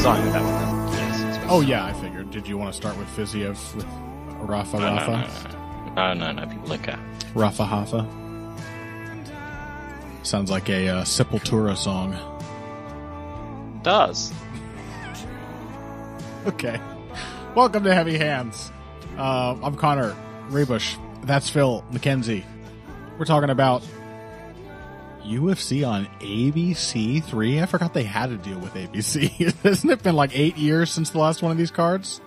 starting with that one then. Yes, Oh yeah, I figured. Did you want to start with Fiziev with Rafa? No, people don't care. Rafa Hafa. Sounds like a Sepultura song. Does. Okay. Welcome to Heavy Hands. I'm Connor Rebush. That's Phil McKenzie. We're talking about UFC on ABC3. I forgot they had to deal with ABC. Hasn't it been like 8 years since the last one of these cards?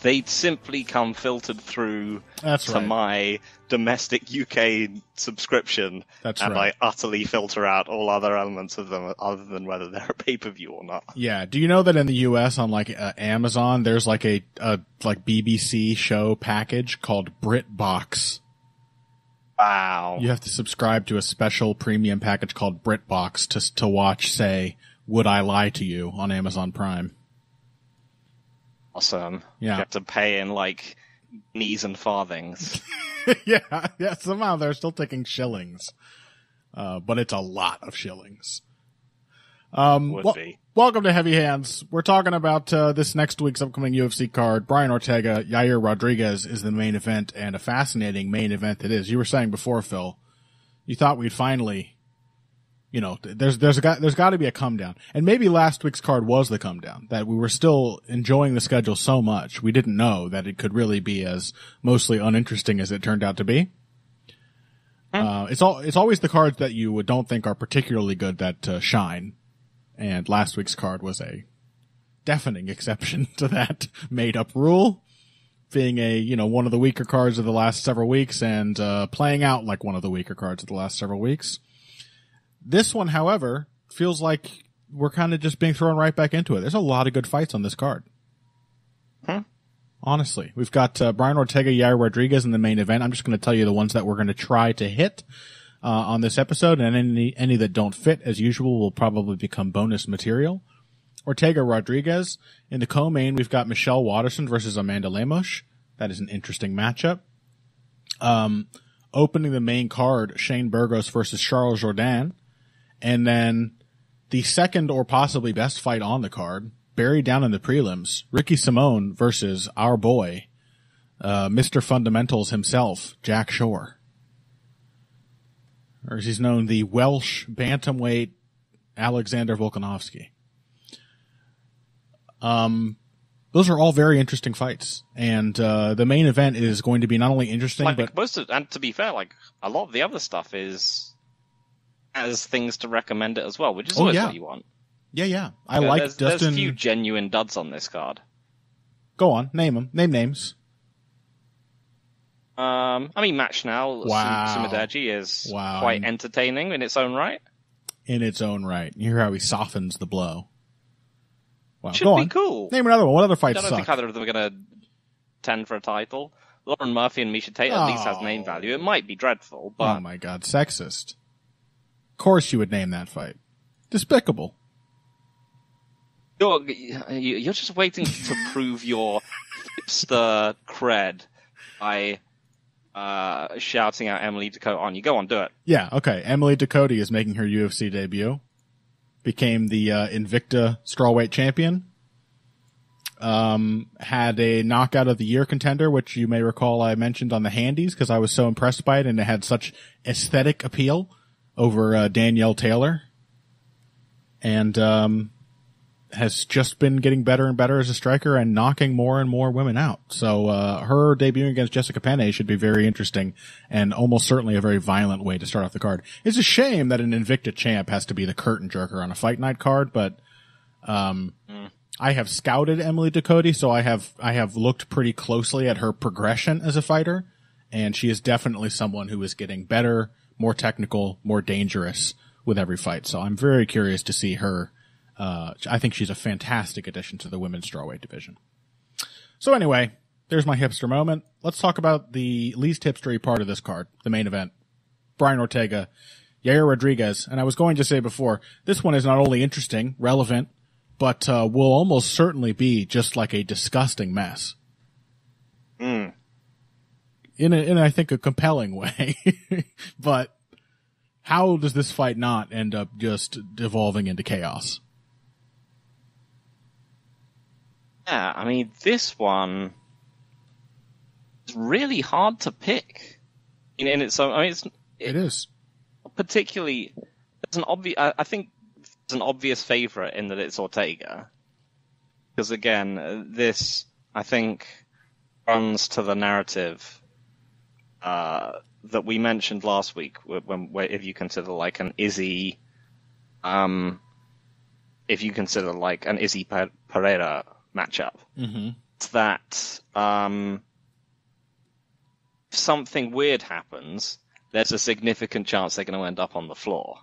They'd simply come filtered through to my domestic UK subscription. That's and right. I utterly filter out all other elements of them other than whether they're a pay-per-view or not. Yeah. Do you know that in the US on like Amazon, there's like a like BBC show package called BritBox? Wow. You have to subscribe to a special premium package called BritBox to watch, say, Would I Lie to You on Amazon Prime. Awesome. Yeah. You have to pay in like knees and farthings. yeah, somehow they're still taking shillings. But it's a lot of shillings. Would be. Welcome to Heavy Hands. We're talking about this next week's upcoming UFC card. Brian Ortega, Yair Rodriguez is the main event, and a fascinating main event it is. You were saying before, Phil, you thought we'd finally, there's got to be a come down. And maybe last week's card was the come down, that we were still enjoying the schedule so much we didn't know that it could really be as mostly uninteresting as it turned out to be. It's always the cards that you don't think are particularly good that shine. And last week's card was a deafening exception to that made-up rule, being one of the weaker cards of the last several weeks and playing out like one of the weaker cards of the last several weeks. This one, however, feels like we're kind of just being thrown right back into it. There's a lot of good fights on this card. Honestly. We've got Brian Ortega, Yair Rodriguez in the main event. I'm just going to tell you the ones that we're going to try to hit on this episode, and any that don't fit, as usual, will probably become bonus material. Ortega Rodriguez. In the co-main, we've got Michelle Waterson versus Amanda Lemos. That is an interesting matchup. Opening the main card, Shane Burgos versus Charles Jourdain. And then the second or possibly best fight on the card, buried down in the prelims, Ricky Simone versus our boy, Mr. Fundamentals himself, Jack Shore. Or as he's known, the Welsh bantamweight Alexander Volkanovski. Those are all very interesting fights. And the main event is going to be not only interesting, and to be fair, like a lot of the other stuff has things to recommend it as well, which is always what you want. Yeah. There's a few genuine duds on this card. Go on, name them. Name names. Match Now, Sumidaji is quite entertaining in its own right. In its own right. You hear how he softens the blow. Wow. Should be cool. Name another one. What other fights I don't think either of them are going to tend for a title. Lauren Murphy and Misha Tate at least has name value. It might be dreadful, but... Oh my god, sexist. Of course you would name that fight. Despicable. You're just waiting to prove your hipster cred by shouting out Emily Dakota on you. Go on, do it. Yeah, okay. Emily Dakota is making her UFC debut. Became the Invicta strawweight champion. Had a knockout of the year contender, which you may recall I mentioned on the handies because I was so impressed by it and it had such aesthetic appeal over Danielle Taylor. And has just been getting better and better as a striker and knocking more and more women out. So her debuting against Jessica Penne should be very interesting and almost certainly a very violent way to start off the card. It's a shame that an Invicta champ has to be the curtain jerker on a fight night card, but I have scouted Emily Dakota, so I have looked pretty closely at her progression as a fighter, and she is definitely someone who is getting better, more technical, more dangerous with every fight. So I'm very curious to see her. I think she's a fantastic addition to the women's strawweight division. So anyway, there's my hipster moment. Let's talk about the least hipstery part of this card, the main event. Brian Ortega, Yair Rodriguez. And I was going to say before, this one is not only interesting, relevant, but will almost certainly be just like a disgusting mess. In I think, a compelling way. But how does this fight not end up just devolving into chaos? Yeah, I mean, this one is really hard to pick. In its own, I mean, It is. particularly, it's an obvious. I think it's an obvious favorite in that it's Ortega, because again, this I think runs to the narrative that we mentioned last week. Where if you consider like an Izzy, if you consider like an Izzy Pereira matchup, it's that if something weird happens, there's a significant chance they're going to end up on the floor.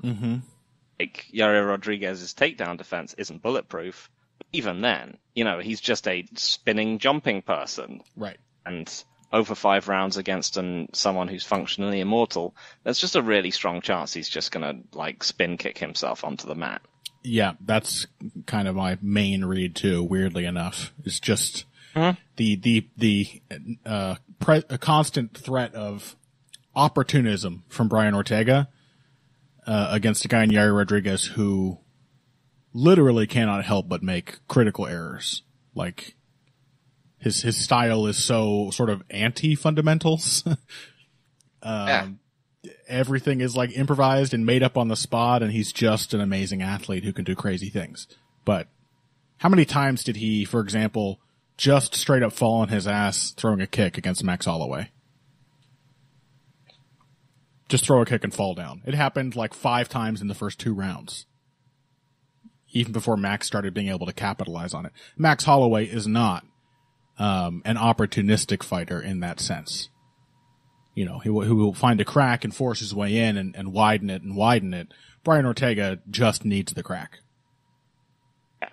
Like Yair Rodriguez's takedown defense isn't bulletproof. Even then, he's just a spinning, jumping person. Right. And over 5 rounds against someone who's functionally immortal, there's just a really strong chance he's just going to like spin kick himself onto the mat. Yeah, that's kind of my main read too. Weirdly enough, it's just the constant threat of opportunism from Brian Ortega against a guy in Yair Rodriguez who literally cannot help but make critical errors. Like his style is so sort of anti-fundamentals. Everything is like improvised and made up on the spot, and he's just an amazing athlete who can do crazy things. But how many times did he, for example, just straight up fall on his ass throwing a kick against Max Holloway? Just throw a kick and fall down. It happened like 5 times in the first 2 rounds. Even before Max started being able to capitalize on it. Max Holloway is not an opportunistic fighter in that sense. He will find a crack and force his way in and widen it and widen it. Brian Ortega just needs the crack. Yeah.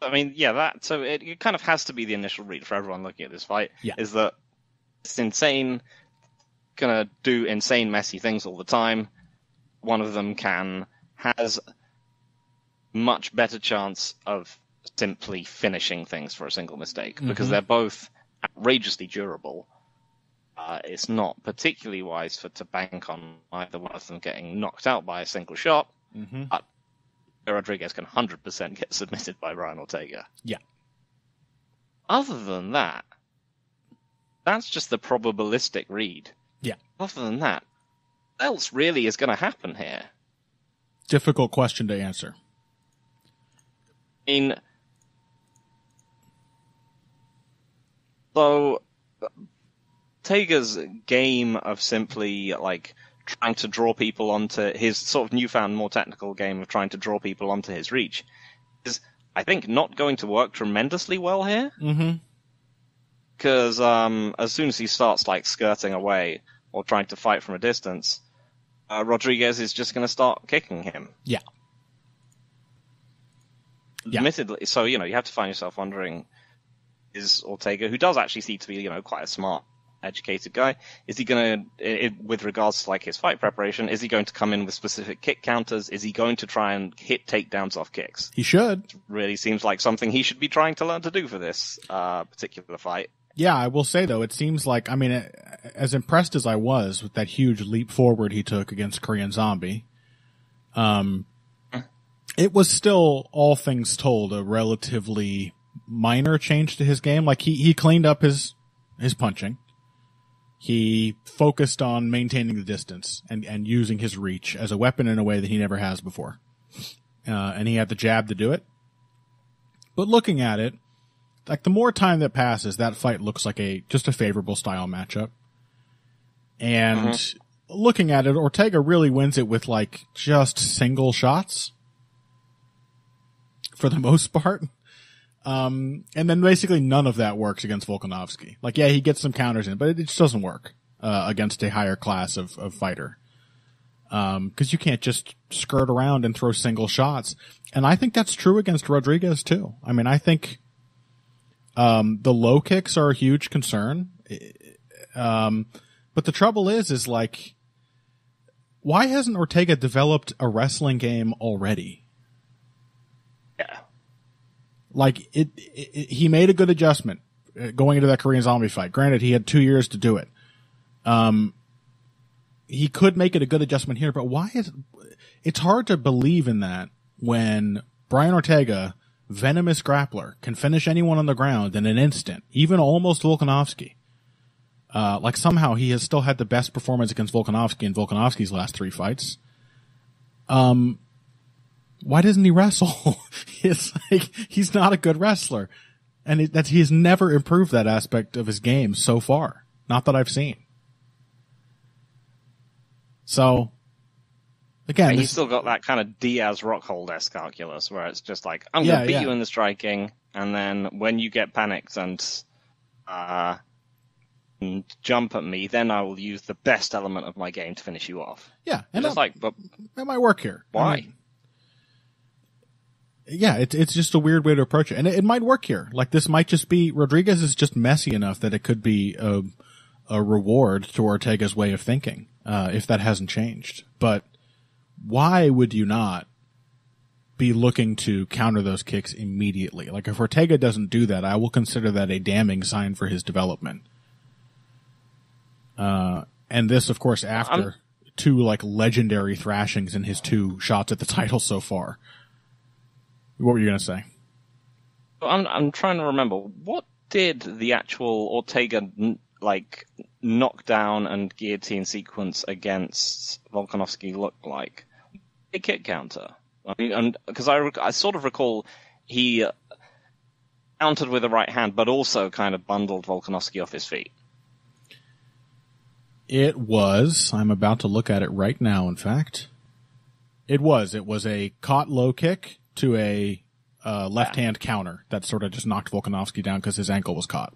I mean, yeah, so it kind of has to be the initial read for everyone looking at this fight, is that it's insane, gonna do insane, messy things all the time. One of them has much better chance of simply finishing things for a single mistake, because they're both outrageously durable. It's not particularly wise to bank on either one of them getting knocked out by a single shot. But Rodriguez can 100% get submitted by Brian Ortega. Yeah. Other than that, that's just the probabilistic read. Yeah. Other than that, what else really is going to happen here? Difficult question to answer. I mean, so Ortega's game of simply like trying to draw people onto his sort of newfound, more technical game of trying to draw people onto his reach is, I think, not going to work tremendously well here. Because as soon as he starts like skirting away or trying to fight from a distance, Rodriguez is just going to start kicking him. Yeah. Admittedly, so you have to find yourself wondering: is Ortega, who does actually seem to be quite a smart, educated guy, is he going to, with regards to like his fight preparation, is he going to come in with specific kick counters? Is he going to try and hit takedowns off kicks? He should. It really seems like something he should be trying to learn to do for this particular fight. Yeah, I will say though, it seems like, I mean, as impressed as I was with that huge leap forward he took against Korean Zombie, it was still, all things told, a relatively minor change to his game. Like he cleaned up his punching. He focused on maintaining the distance and using his reach as a weapon in a way that he never has before. And he had the jab to do it. But looking at it, like the more time that passes, that fight looks like just a favorable style matchup. And looking at it, Ortega really wins it with like just single shots for the most part. And then basically none of that works against Volkanovski. Like, yeah, he gets some counters in, but it just doesn't work, against a higher class of fighter. Cause you can't just skirt around and throw single shots. And I think that's true against Rodriguez too. I mean, I think, the low kicks are a huge concern. But the trouble is like, why hasn't Ortega developed a wrestling game already? Yeah. Like he made a good adjustment going into that Korean Zombie fight. Granted, he had 2 years to do it. He could make it a good adjustment here, but it's hard to believe in that when Brian Ortega venomous grappler, can finish anyone on the ground in an instant, even almost Volkanovski. Like somehow he has still had the best performance against Volkanovski in Volkanovski's last 3 fights. Why doesn't he wrestle? It's like, he's not a good wrestler. And he has never improved that aspect of his game so far. Not that I've seen. So, again, he's still got that kind of Diaz Rockhold-esque calculus where it's just like, I'm going to beat you in the striking, and then when you get panicked and jump at me, then I will use the best element of my game to finish you off. Yeah, and it's like, but that might work here. Why? I mean, yeah, it's just a weird way to approach it, and it might work here. Like, this might just be, Rodriguez is just messy enough that it could be a reward to Ortega's way of thinking, if that hasn't changed. But why would you not be looking to counter those kicks immediately? Like, if Ortega doesn't do that, I will consider that a damning sign for his development. And this, of course, after 2 like legendary thrashings in his 2 shots at the title so far. What were you going to say? I'm trying to remember. What did the actual Ortega knockdown and guillotine sequence against Volkanovski look like? A kick counter. I mean, and because I sort of recall he countered with the right hand, but also kind of bundled Volkanovski off his feet. It was. I'm about to look at it right now, in fact. It was a caught low kick to a left-hand counter that sort of just knocked Volkanovski down because his ankle was caught.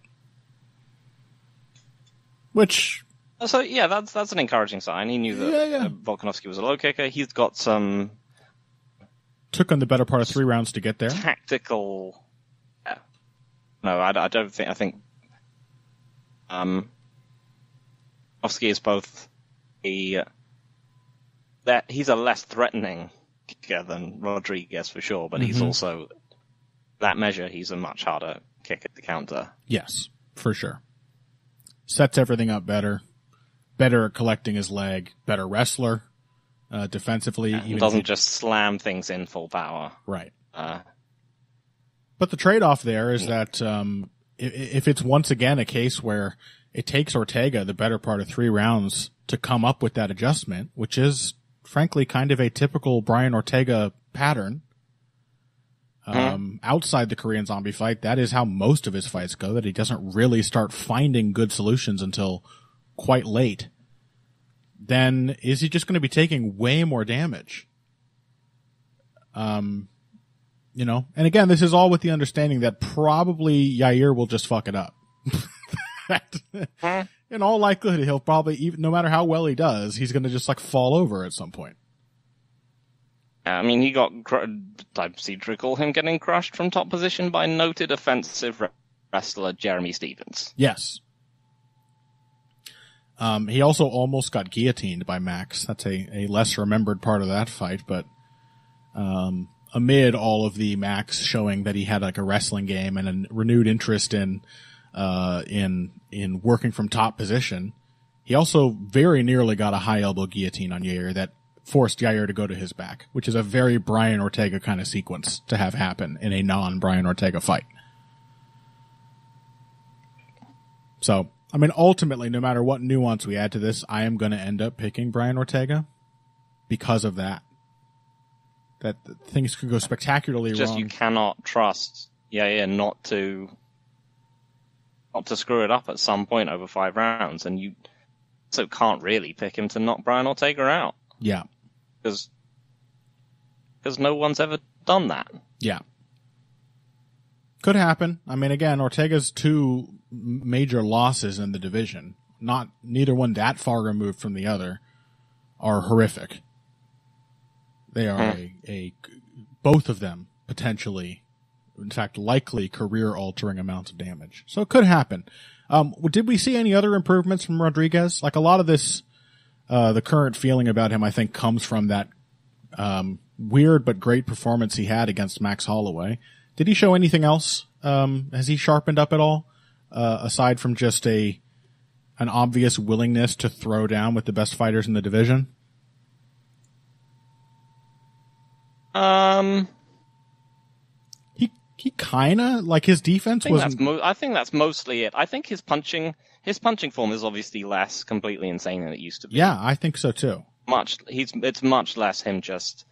Which... So, yeah, that's an encouraging sign. He knew that Volkanovski was a low kicker. He's got some... Took him the better part of 3 rounds to get there. Tactical... Yeah. No, I don't think... I think... Volkanovski is both that he's a less threatening kicker than Rodriguez for sure, but he's also that measure. He's a much harder kick at the counter. Yes, for sure. Sets everything up better at collecting his leg, better wrestler defensively. Yeah, even doesn't just slam things in full power. Right. But the trade-off there is that if it's once again a case where it takes Ortega the better part of 3 rounds to come up with that adjustment, which is, frankly, kind of a typical Brian Ortega pattern. Outside the Korean Zombie fight, that is how most of his fights go, that he doesn't really start finding good solutions until quite late. Then is he just going to be taking way more damage? And again, this is all with the understanding that probably Yair will just fuck it up. In all likelihood, he'll probably, even no matter how well he does, he's going to just fall over at some point. I mean, he got, I seem to recall him getting crushed from top position by noted offensive wrestler Jeremy Stevens. Yes. He also almost got guillotined by Max. That's a less remembered part of that fight, but amid all of the Max showing that he had a wrestling game and a renewed interest in working from top position, he also very nearly got a high elbow guillotine on Yair that forced Yair to go to his back, which is a very Brian Ortega kind of sequence to have happen in a non-Brian Ortega fight. So, I mean, ultimately, no matter what nuance we add to this, I am going to end up picking Brian Ortega because of that. That things could go spectacularly wrong. You cannot trust Yair not to screw it up at some point over 5 rounds, and you also can't really pick him to knock Brian Ortega out. Yeah. Because no one's ever done that. Yeah. Could happen. I mean, again, Ortega's 2 major losses in the division, neither one that far removed from the other, are horrific. They are both of them potentially, in fact, likely career-altering amounts of damage. So it could happen. Did we see any other improvements from Rodriguez? Like, a lot of this, the current feeling about him, I think, comes from that weird but great performance he had against Max Holloway. Did he show anything else? Has he sharpened up at all? Aside from just an obvious willingness to throw down with the best fighters in the division? He kinda, like, his defense was... I think that's mostly it. I think his punching form is obviously less completely insane than it used to be. Yeah, I think so too. It's much less him just,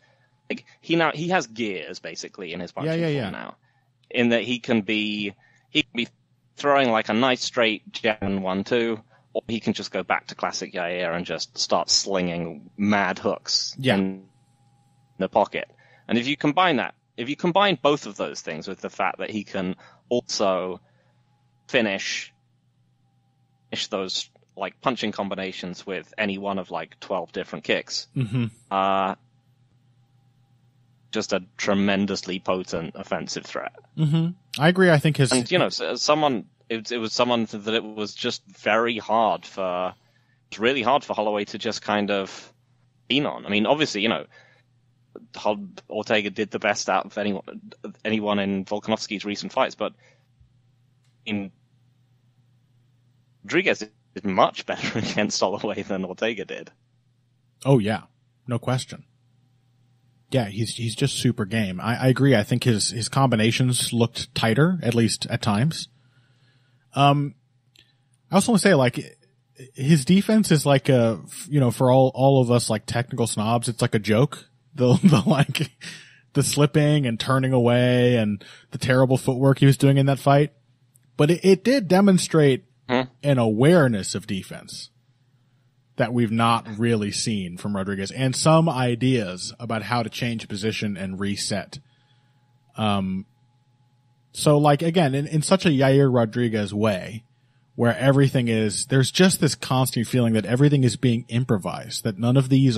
like, he has gears basically in his punching form now. In that he can be throwing like a nice straight German 1-2, or he can just go back to classic Yair and just start slinging mad hooks in the pocket. And if you combine both of those things with the fact that he can also finish those like punching combinations with any one of like 12 different kicks, just a tremendously potent offensive threat. I agree. I think his... And, you know, it was someone that it was just really hard for Holloway to just kind of lean on. I mean, obviously, you know, Ortega did the best out of anyone in Volkanovski's recent fights, but Rodriguez is much better against Holloway than Ortega did. Oh yeah, no question. Yeah, he's just super game. I agree. I think his combinations looked tighter, at least at times. I also want to say, like, his defense is like for all of us like technical snobs, it's like a joke. The slipping and turning away and the terrible footwork he was doing in that fight. But it did demonstrate an awareness of defense that we've not really seen from Rodriguez, and some ideas about how to change position and reset. So, like, again, in such a Yair Rodriguez way, where everything is, there's just this constant feeling that everything is being improvised, that none of these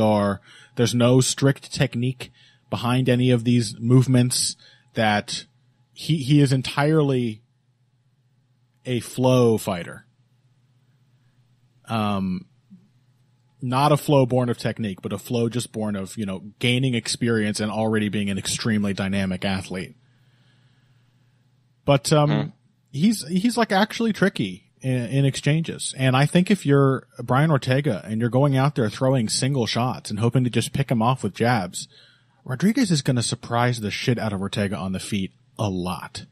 there's no strict technique behind any of these movements, that he is entirely a flow fighter. Not a flow born of technique, but a flow just born of, you know, gaining experience and already being an extremely dynamic athlete. But, he's like actually tricky in exchanges. And I think if you're Brian Ortega and you're going out there throwing single shots and hoping to just pick him off with jabs, Rodriguez is going to surprise the shit out of Ortega on the feet a lot.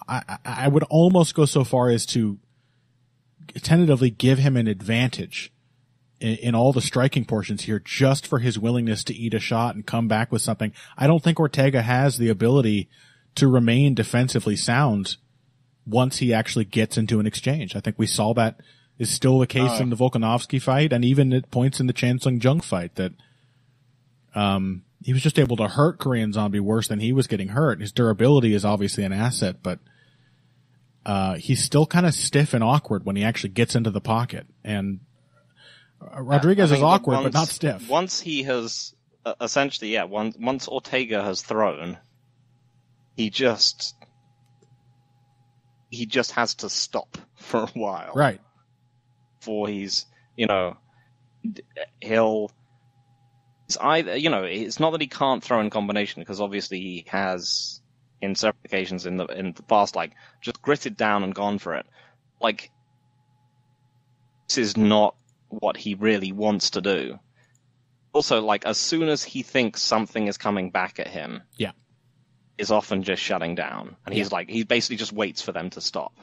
I would almost go so far as to tentatively give him an advantage in all the striking portions here, just for his willingness to eat a shot and come back with something. I don't think Ortega has the ability to remain defensively sound once he actually gets into an exchange. I think we saw that is still the case in the Volkanovski fight, and even at points in the Chan Sung Jung fight, that he was just able to hurt Korean Zombie worse than he was getting hurt. His durability is obviously an asset, but he's still kind of stiff and awkward when he actually gets into the pocket. And Rodriguez is awkward, but not stiff. Once he has essentially, once Ortega has thrown, he just has to stop for a while, right? Before he's, you know, it's either, you know, it's not that he can't throw in combination, because obviously he has, in several occasions in the past, like, just gritted down and gone for it. Like, this is not what he really wants to do. Also, like, as soon as he thinks something is coming back at him, is often just shutting down. And he's like, he basically just waits for them to stop,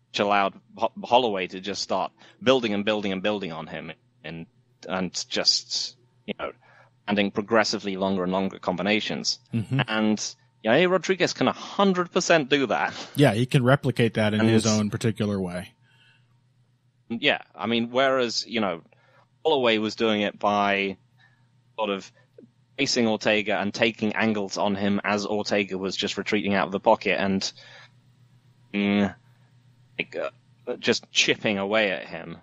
which allowed Holloway to just start building and building and building on him, and just, you know, landing progressively longer and longer combinations. And Yair Rodriguez can 100% do that. Yeah, he can replicate that in his own particular way. Yeah, I mean, whereas, you know, Holloway was doing it by sort of facing Ortega and taking angles on him as Ortega was just retreating out of the pocket and just chipping away at him.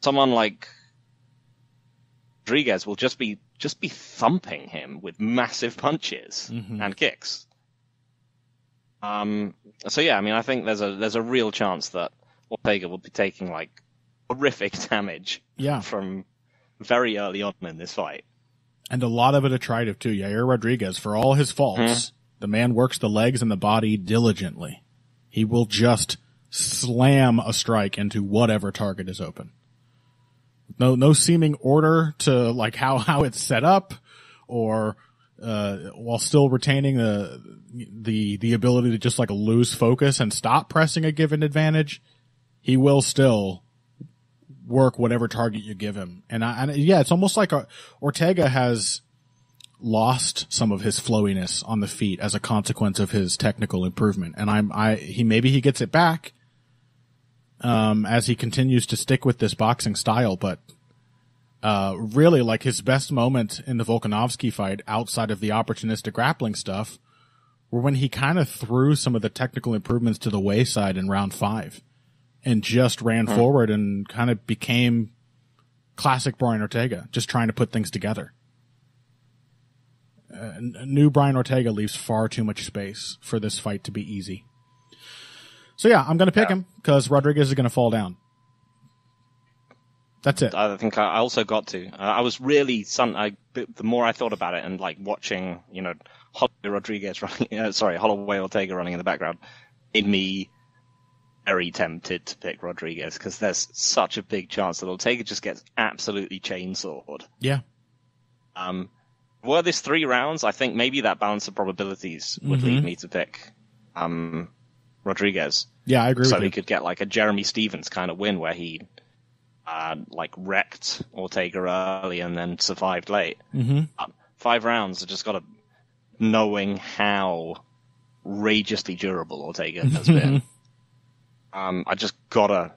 Someone like Rodriguez will just be thumping him with massive punches and kicks. So yeah, I mean, I think there's a real chance that Ortega will be taking like horrific damage from very early on in this fight. And a lot of it attritive too. Yair Rodriguez, for all his faults, the man works the legs and the body diligently. He will just slam a strike into whatever target is open. No seeming order to like how it's set up, or while still retaining the ability to just like lose focus and stop pressing a given advantage, he will still work whatever target you give him. And yeah, it's almost like Ortega has lost some of his flowiness on the feet as a consequence of his technical improvement. And maybe he gets it back, as he continues to stick with this boxing style, but really, like, his best moment in the Volkanovski fight outside of the opportunistic grappling stuff were when he kind of threw some of the technical improvements to the wayside in round 5 and just ran forward and kind of became classic Brian Ortega, just trying to put things together. New Brian Ortega leaves far too much space for this fight to be easy. So yeah, I'm going to pick him because Rodriguez is going to fall down. That's it. I think I also got to. I was really the more I thought about it and like watching, Holloway Ortega running in the background, made me very tempted to pick Rodriguez because there's such a big chance that Ortega just gets absolutely chainsawed. Yeah. Were this 3 rounds, I think maybe that balance of probabilities would lead me to pick Rodriguez. Yeah, I agree with you. So he could get like a Jeremy Stevens kind of win where he wrecked Ortega early and then survived late. 5 rounds, I just got to knowing how outrageously durable Ortega has been. I just gotta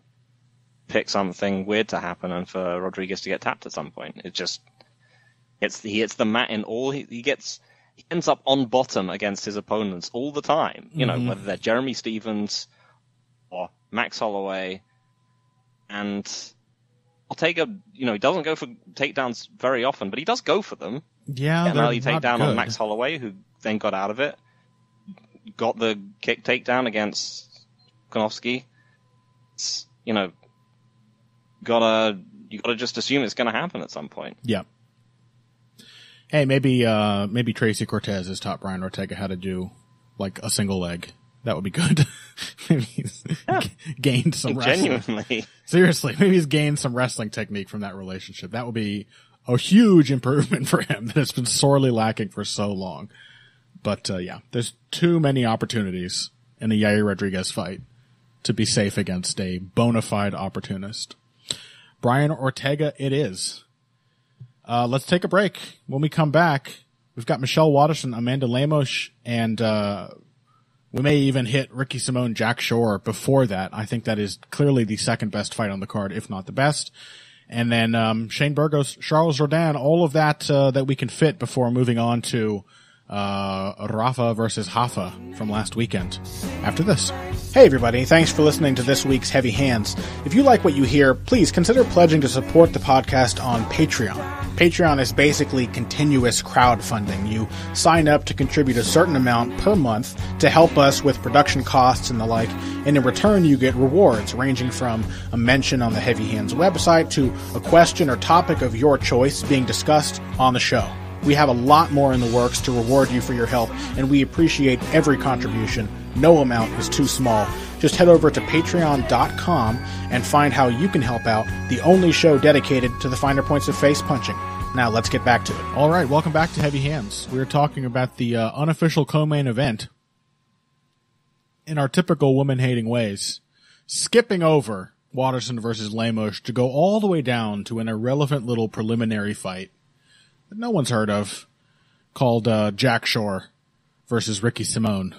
pick something weird to happen and for Rodriguez to get tapped at some point. He hits the mat in all he ends up on bottom against his opponents all the time. Whether they're Jeremy Stevens or Max Holloway, and Ortega, he doesn't go for takedowns very often, but he does go for them. Yeah, an early takedown on Max Holloway, who then got out of it. Got the kick takedown against Volkanovski. You gotta just assume it's going to happen at some point. Yeah. Hey, maybe Tracy Cortez has taught Brian Ortega how to do like a single leg. That would be good. Maybe he's gained some wrestling. Genuinely. Seriously, maybe he's gained some wrestling technique from that relationship. That would be a huge improvement for him that has been sorely lacking for so long. But yeah, there's too many opportunities in the Yair Rodriguez fight to be safe against a bona fide opportunist. Brian Ortega it is. Let's take a break. When we come back, we've got Michelle Watterson, Amanda Lemos, and we may even hit Ricky Simone, Jack Shore before that. I think that is clearly the second best fight on the card, if not the best. And then Shane Burgos, Charles Jourdain, all of that that we can fit before moving on to Rafa versus Hafa from last weekend after this. Hey everybody, thanks for listening to this week's Heavy Hands. If you like what you hear, please consider pledging to support the podcast on Patreon. Patreon is basically continuous crowdfunding. You sign up to contribute a certain amount per month to help us with production costs and the like, and in return you get rewards ranging from a mention on the Heavy Hands website to a question or topic of your choice being discussed on the show. We have a lot more in the works to reward you for your help, and we appreciate every contribution. No amount is too small. Just head over to patreon.com and find how you can help out, the only show dedicated to the finer points of face punching. Now let's get back to it. All right, welcome back to Heavy Hands. We're talking about the unofficial co-main event in our typical woman-hating ways, skipping over Watterson versus Lemos to go all the way down to an irrelevant little preliminary fight that no one's heard of, called Jack Shore versus Ricky Simone.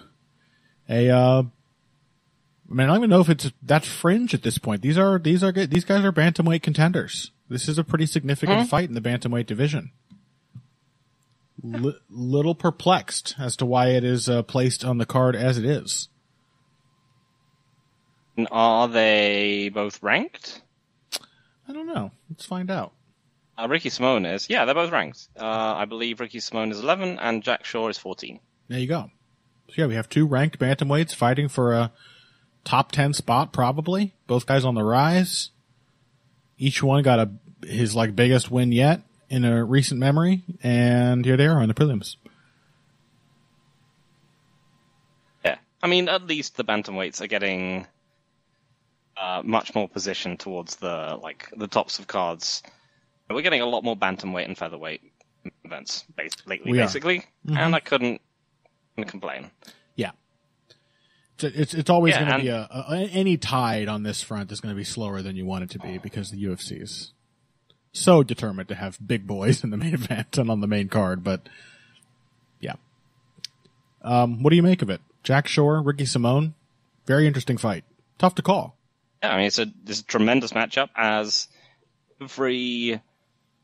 I don't even know if it's that fringe at this point. These guys are bantamweight contenders. This is a pretty significant fight in the bantamweight division. Little perplexed as to why it is placed on the card as it is. Are they both ranked? I don't know. Let's find out. Ricky Simone is. Yeah, they're both ranked. I believe Ricky Simone is 11 and Jack Shore is 14. There you go. So yeah, we have 2 ranked bantamweights fighting for a top 10 spot, probably. Both guys on the rise. Each one got his biggest win yet in a recent memory, and here they are in the prelims. Yeah, I mean, at least the bantamweights are getting much more position towards the tops of cards. We're getting a lot more bantamweight and featherweight events basically, and I couldn't complain. Yeah. It's always going to be any tide on this front is going to be slower than you want it to be because the UFC is so determined to have big boys in the main event and on the main card. But yeah, what do you make of it? Jack Shore, Ricky Simone, very interesting fight. Tough to call. Yeah, I mean it's a tremendous matchup as pretty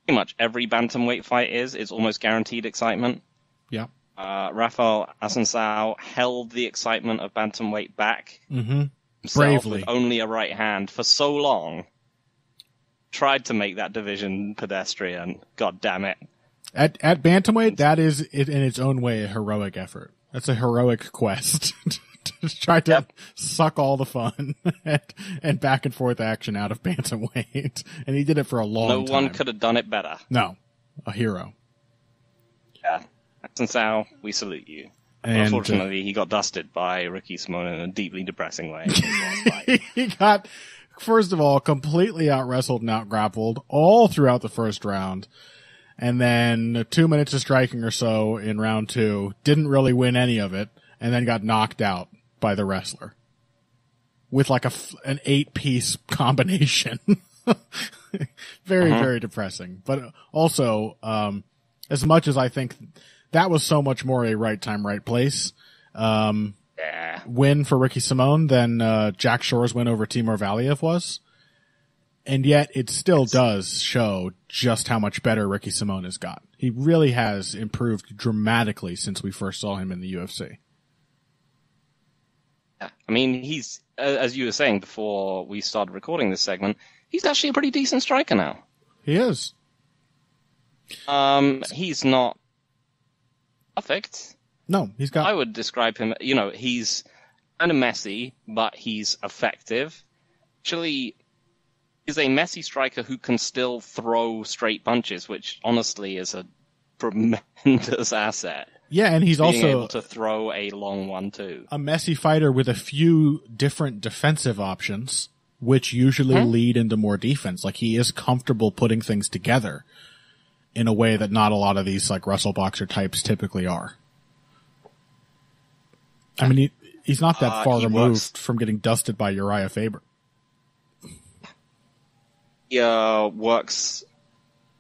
much every bantamweight fight is. It's almost guaranteed excitement. Yeah. Rafael Assunção held the excitement of bantamweight back bravely with only a right hand for so long. Tried to make that division pedestrian. God damn it! At bantamweight, that is in its own way a heroic effort. That's a heroic quest to try to suck all the fun and back and forth action out of bantamweight, and he did it for a long time. No one could have done it better. No, a hero. Yeah. Assunção, we salute you. And, unfortunately, he got dusted by Ricky Simone in a deeply depressing way. He got, first of all, completely out-wrestled and out-grappled all throughout the first round. And then 2 minutes of striking or so in round 2, didn't really win any of it, and then got knocked out by the wrestler. With like an 8-piece combination. Very, very depressing. But also, as much as I think that was so much more a right time, right place win for Ricky Simone than Jack Shore's win over Timur Valiev was. And yet it still does show just how much better Ricky Simone has got. He really has improved dramatically since we first saw him in the UFC. I mean, he's, as you were saying before we started recording this segment, he's actually a pretty decent striker now. He is. He's not perfect. No, he's got... I would describe him, he's kind of messy, but he's effective. Actually, he's a messy striker who can still throw straight punches, which honestly is a tremendous asset. Yeah, and he's also able to throw a long one too. A messy fighter with a few different defensive options, which usually lead into more defense. Like, he is comfortable putting things together in a way that not a lot of these like wrestle boxer types typically are. I mean, he's not that far removed from getting dusted by Uriah Faber. He works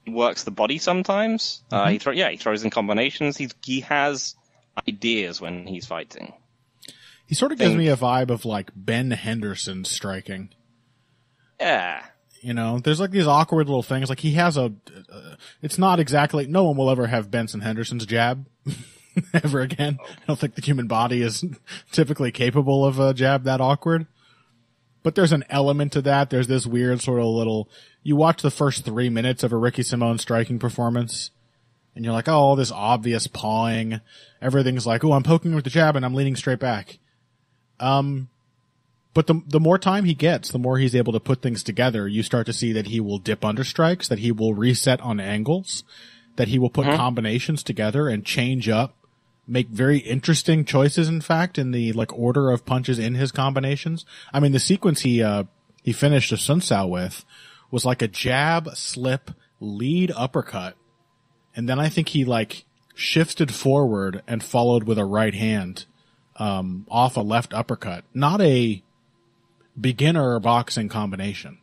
the body sometimes. He throws in combinations. He has ideas when he's fighting. He sort of gives me a vibe of like Ben Henderson striking. Yeah. There's like these awkward little things. Like he has it's not exactly, no one will ever have Benson Henderson's jab ever again. I don't think the human body is typically capable of a jab that awkward. But there's an element to that. There's this weird sort of little, you watch the first 3 minutes of a Ricky Simone striking performance and you're like, oh, all this obvious pawing. Everything's like, oh, I'm poking with the jab and I'm leaning straight back. But the more time he gets, the more he's able to put things together. You start to see that he will dip under strikes, that he will reset on angles, that he will put combinations together and change up, make very interesting choices, in fact, in the like order of punches in his combinations. I mean, the sequence he finished Assunção with was like a jab, slip, lead uppercut. And then I think he like shifted forward and followed with a right hand, off a left uppercut. Not a beginner boxing combination.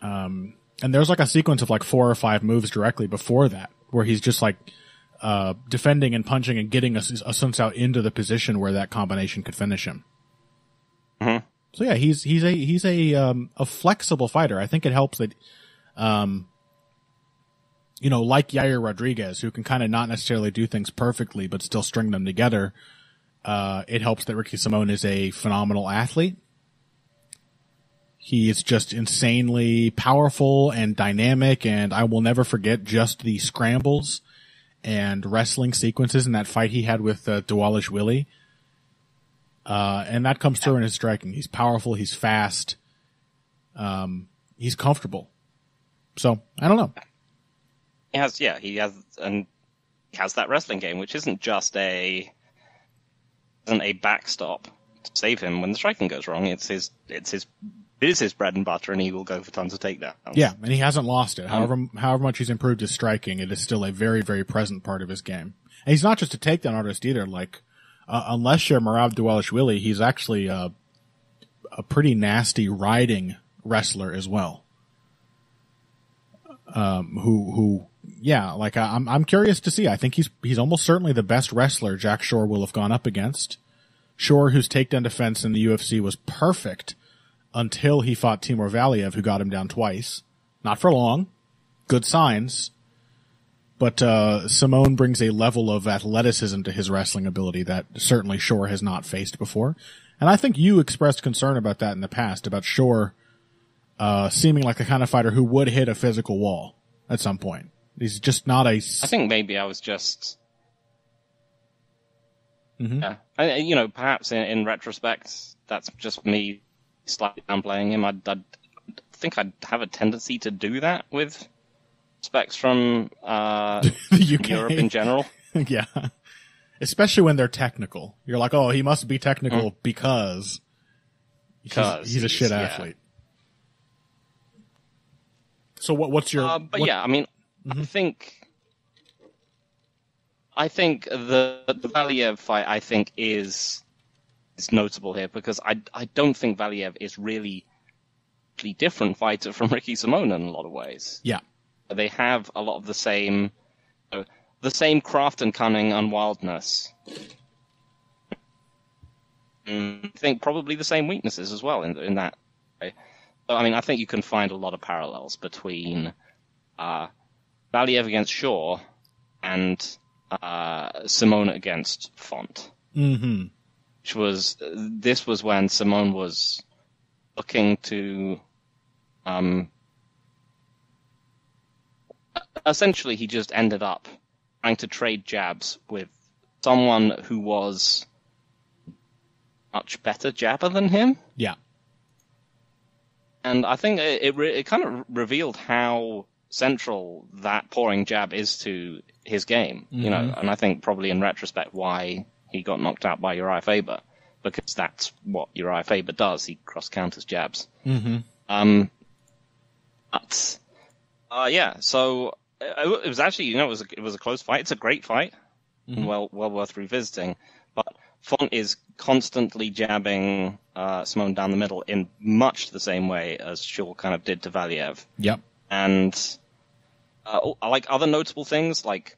And there's like a sequence of like 4 or 5 moves directly before that where he's just like defending and punching and getting Assunção into the position where that combination could finish him. Mm-hmm. So yeah, he's a flexible fighter. I think it helps that like Yair Rodriguez, who can kind of not necessarily do things perfectly but still string them together. It helps that Ricky Simone is a phenomenal athlete. He is just insanely powerful and dynamic, and I will never forget just the scrambles and wrestling sequences in that fight he had with Dwalishvili. And that comes through in his striking. He's powerful, he's fast, he's comfortable. So, I don't know. He has that wrestling game, which isn't just a backstop to save him when the striking goes wrong. It's his is his bread and butter, and he will go for tons of takedowns. Yeah, and he hasn't lost it. However much he's improved his striking, it is still a very, very present part of his game. And he's not just a takedown artist either. Like, unless you're Merab Dvalishvili, he's actually a pretty nasty wrestler as well. I'm curious to see. I think he's almost certainly the best wrestler Jack Shore will have gone up against. Shore, whose takedown defense in the UFC was perfect until he fought Timur Valiev, who got him down twice. Not for long. Good signs. But Simone brings a level of athleticism to his wrestling ability that certainly Shore has not faced before. And I think you expressed concern about that in the past, about Shore seeming like the kind of fighter who would hit a physical wall at some point. He's just not a... I think maybe I was just... Mm-hmm. Yeah. Perhaps in retrospect, that's just me slightly downplaying him. I think I'd have a tendency to do that with specs from Europe in general. Yeah. Especially when they're technical. You're like, oh, he must be technical because he's a shit athlete. So what's your... yeah, I mean, I think the Valiev fight, I think, is notable here because I don't think Valiev is really a different fighter from Ricky Simone in a lot of ways. Yeah. They have a lot of the same craft and cunning and wildness. I think probably the same weaknesses as well in that way. So, I mean, I think you can find a lot of parallels between Valiev against Shore and Simone against Font. Mm-hmm. This was when Simone was looking to essentially he just ended up trying to trade jabs with someone who was much better jabber than him. Yeah. And I think it kind of revealed how central that pouring jab is to his game, and I think probably in retrospect why he got knocked out by Uriah Faber, because that's what Uriah Faber does. He cross counters jabs. Mm-hmm. Yeah, so it was actually, it was a close fight. It's a great fight, and well worth revisiting. But Font is constantly jabbing Simone down the middle in much the same way as Shore kind of did to Valiev. Yep. And like other notable things, like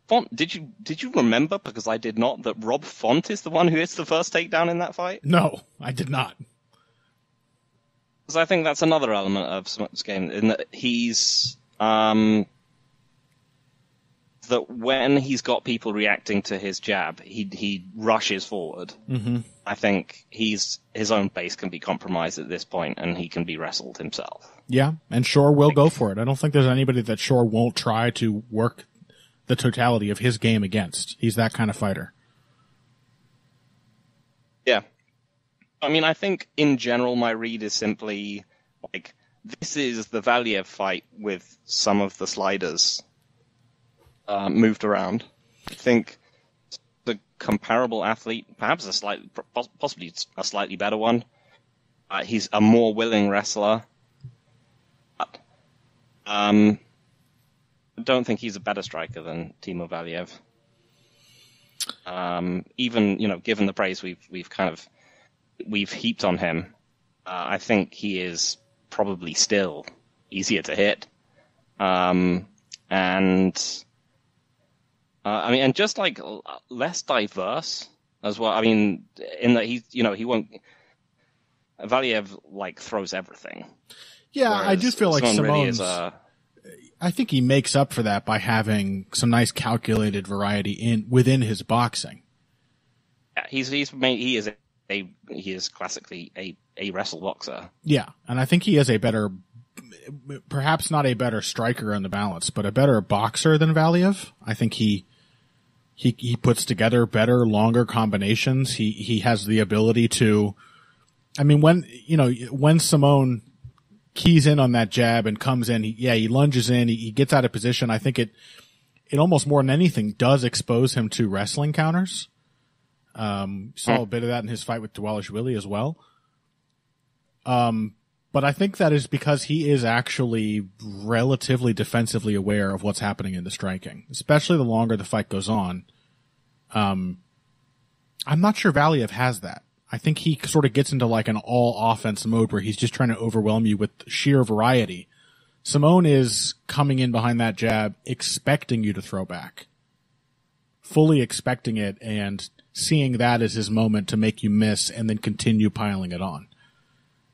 Font. Did you remember? Because I did not. That Rob Font is the one who hits the first takedown in that fight. No, I did not. Because I think that's another element of Simone's game in that he's that when he's got people reacting to his jab, he rushes forward. Mm-hmm. I think his own base can be compromised at this point, and he can be wrestled himself. Yeah, and Shore will go for it. I don't think there's anybody that Shore won't try to work the totality of his game against. He's that kind of fighter. Yeah. I mean, I think in general my read is simply like, this is the Valiev fight with some of the sliders moved around. I think the comparable athlete, perhaps possibly a slightly better one. He's a more willing wrestler. But, I don't think he's a better striker than Timur Valiev. Even given the praise we've heaped on him, I think he is probably still easier to hit. And just like less diverse as well. I mean, in that he won't. Valiev like throws everything. Yeah, I do feel like Simone really is I think he makes up for that by having some nice calculated variety within his boxing. Yeah, he is classically a wrestle boxer. Yeah, and I think he is a better, perhaps not a better striker on the balance, but a better boxer than Valiev. I think he puts together better, longer combinations. He has the ability to, I mean, when Simone keys in on that jab and comes in, he lunges in, he gets out of position. I think it almost more than anything does expose him to wrestling counters. Saw a bit of that in his fight with Dvalishvili as well. But I think that is because he is actually relatively defensively aware of what's happening in the striking, especially the longer the fight goes on. I'm not sure Valiev has that. I think he sort of gets into like an all offense mode where he's just trying to overwhelm you with sheer variety. Simone is coming in behind that jab, expecting you to throw back, fully expecting it and seeing that as his moment to make you miss and then continue piling it on.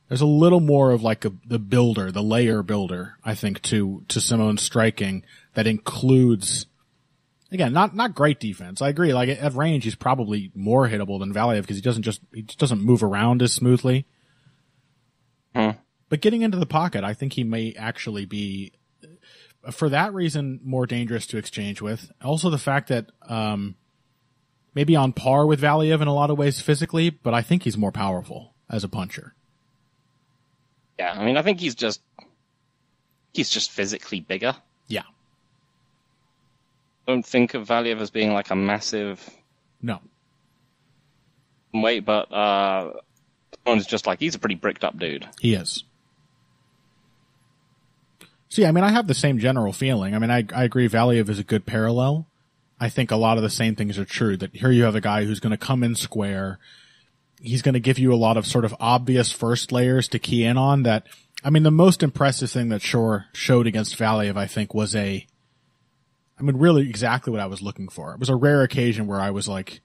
There's a little more of like the builder, the layer builder, I think, to Simone's striking that includes, again, not great defense. I agree. Like at range, he's probably more hittable than Valiev because he just doesn't move around as smoothly. But getting into the pocket, I think he may actually be, for that reason, more dangerous to exchange with. Also the fact that, maybe on par with Valiev in a lot of ways physically, but I think he's more powerful as a puncher. Yeah, I mean, I think he's just physically bigger. Yeah. I don't think of Valiev as being like a massive weight, but Simone's just like, he's a pretty bricked up dude. He is. So yeah, I mean, I have the same general feeling. I mean, I agree Valiev is a good parallel. I think a lot of the same things are true, that here you have a guy who's going to come in square. He's going to give you a lot of sort of obvious first layers to key in on that. I mean, the most impressive thing that Shore showed against Valiev, I think, was really exactly what I was looking for. It was a rare occasion where I was like,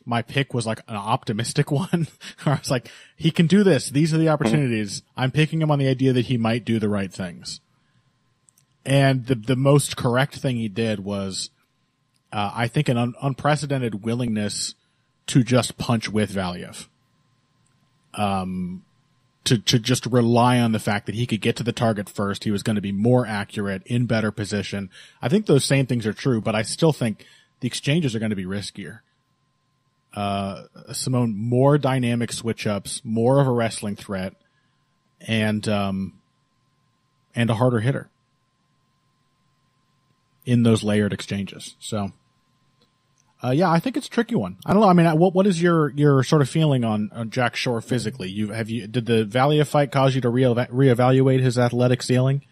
my pick was like an optimistic one. Where I was like, he can do this. These are the opportunities. I'm picking him on the idea that he might do the right things. And the most correct thing he did was, I think, an unprecedented willingness to just punch with Valiev. To just rely on the fact that he could get to the target first. He was going to be more accurate, in better position. I think those same things are true, but I still think the exchanges are going to be riskier. Simone, more dynamic switch ups, more of a wrestling threat, and a harder hitter in those layered exchanges. So, yeah, I think it's a tricky one. I don't know. I mean, what is your sort of feeling on Jack Shore physically? Did the Valiev fight cause you to reevaluate his athletic ceiling?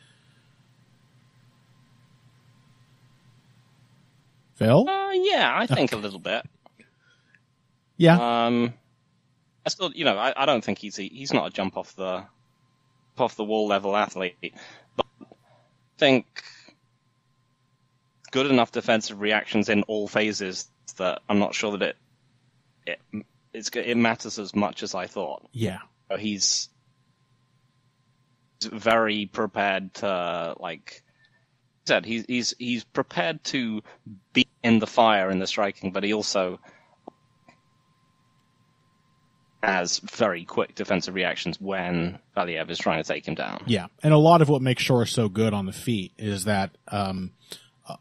Phil? Yeah, I think a little bit. Yeah. I still, I don't think he's not a jump off the wall level athlete, but I think good enough defensive reactions in all phases that I'm not sure that it matters as much as I thought. Yeah. He's very prepared to, like I said, he's prepared to be in the fire in the striking, but he also has very quick defensive reactions when Valiev is trying to take him down. Yeah, and a lot of what makes Shore so good on the feet is that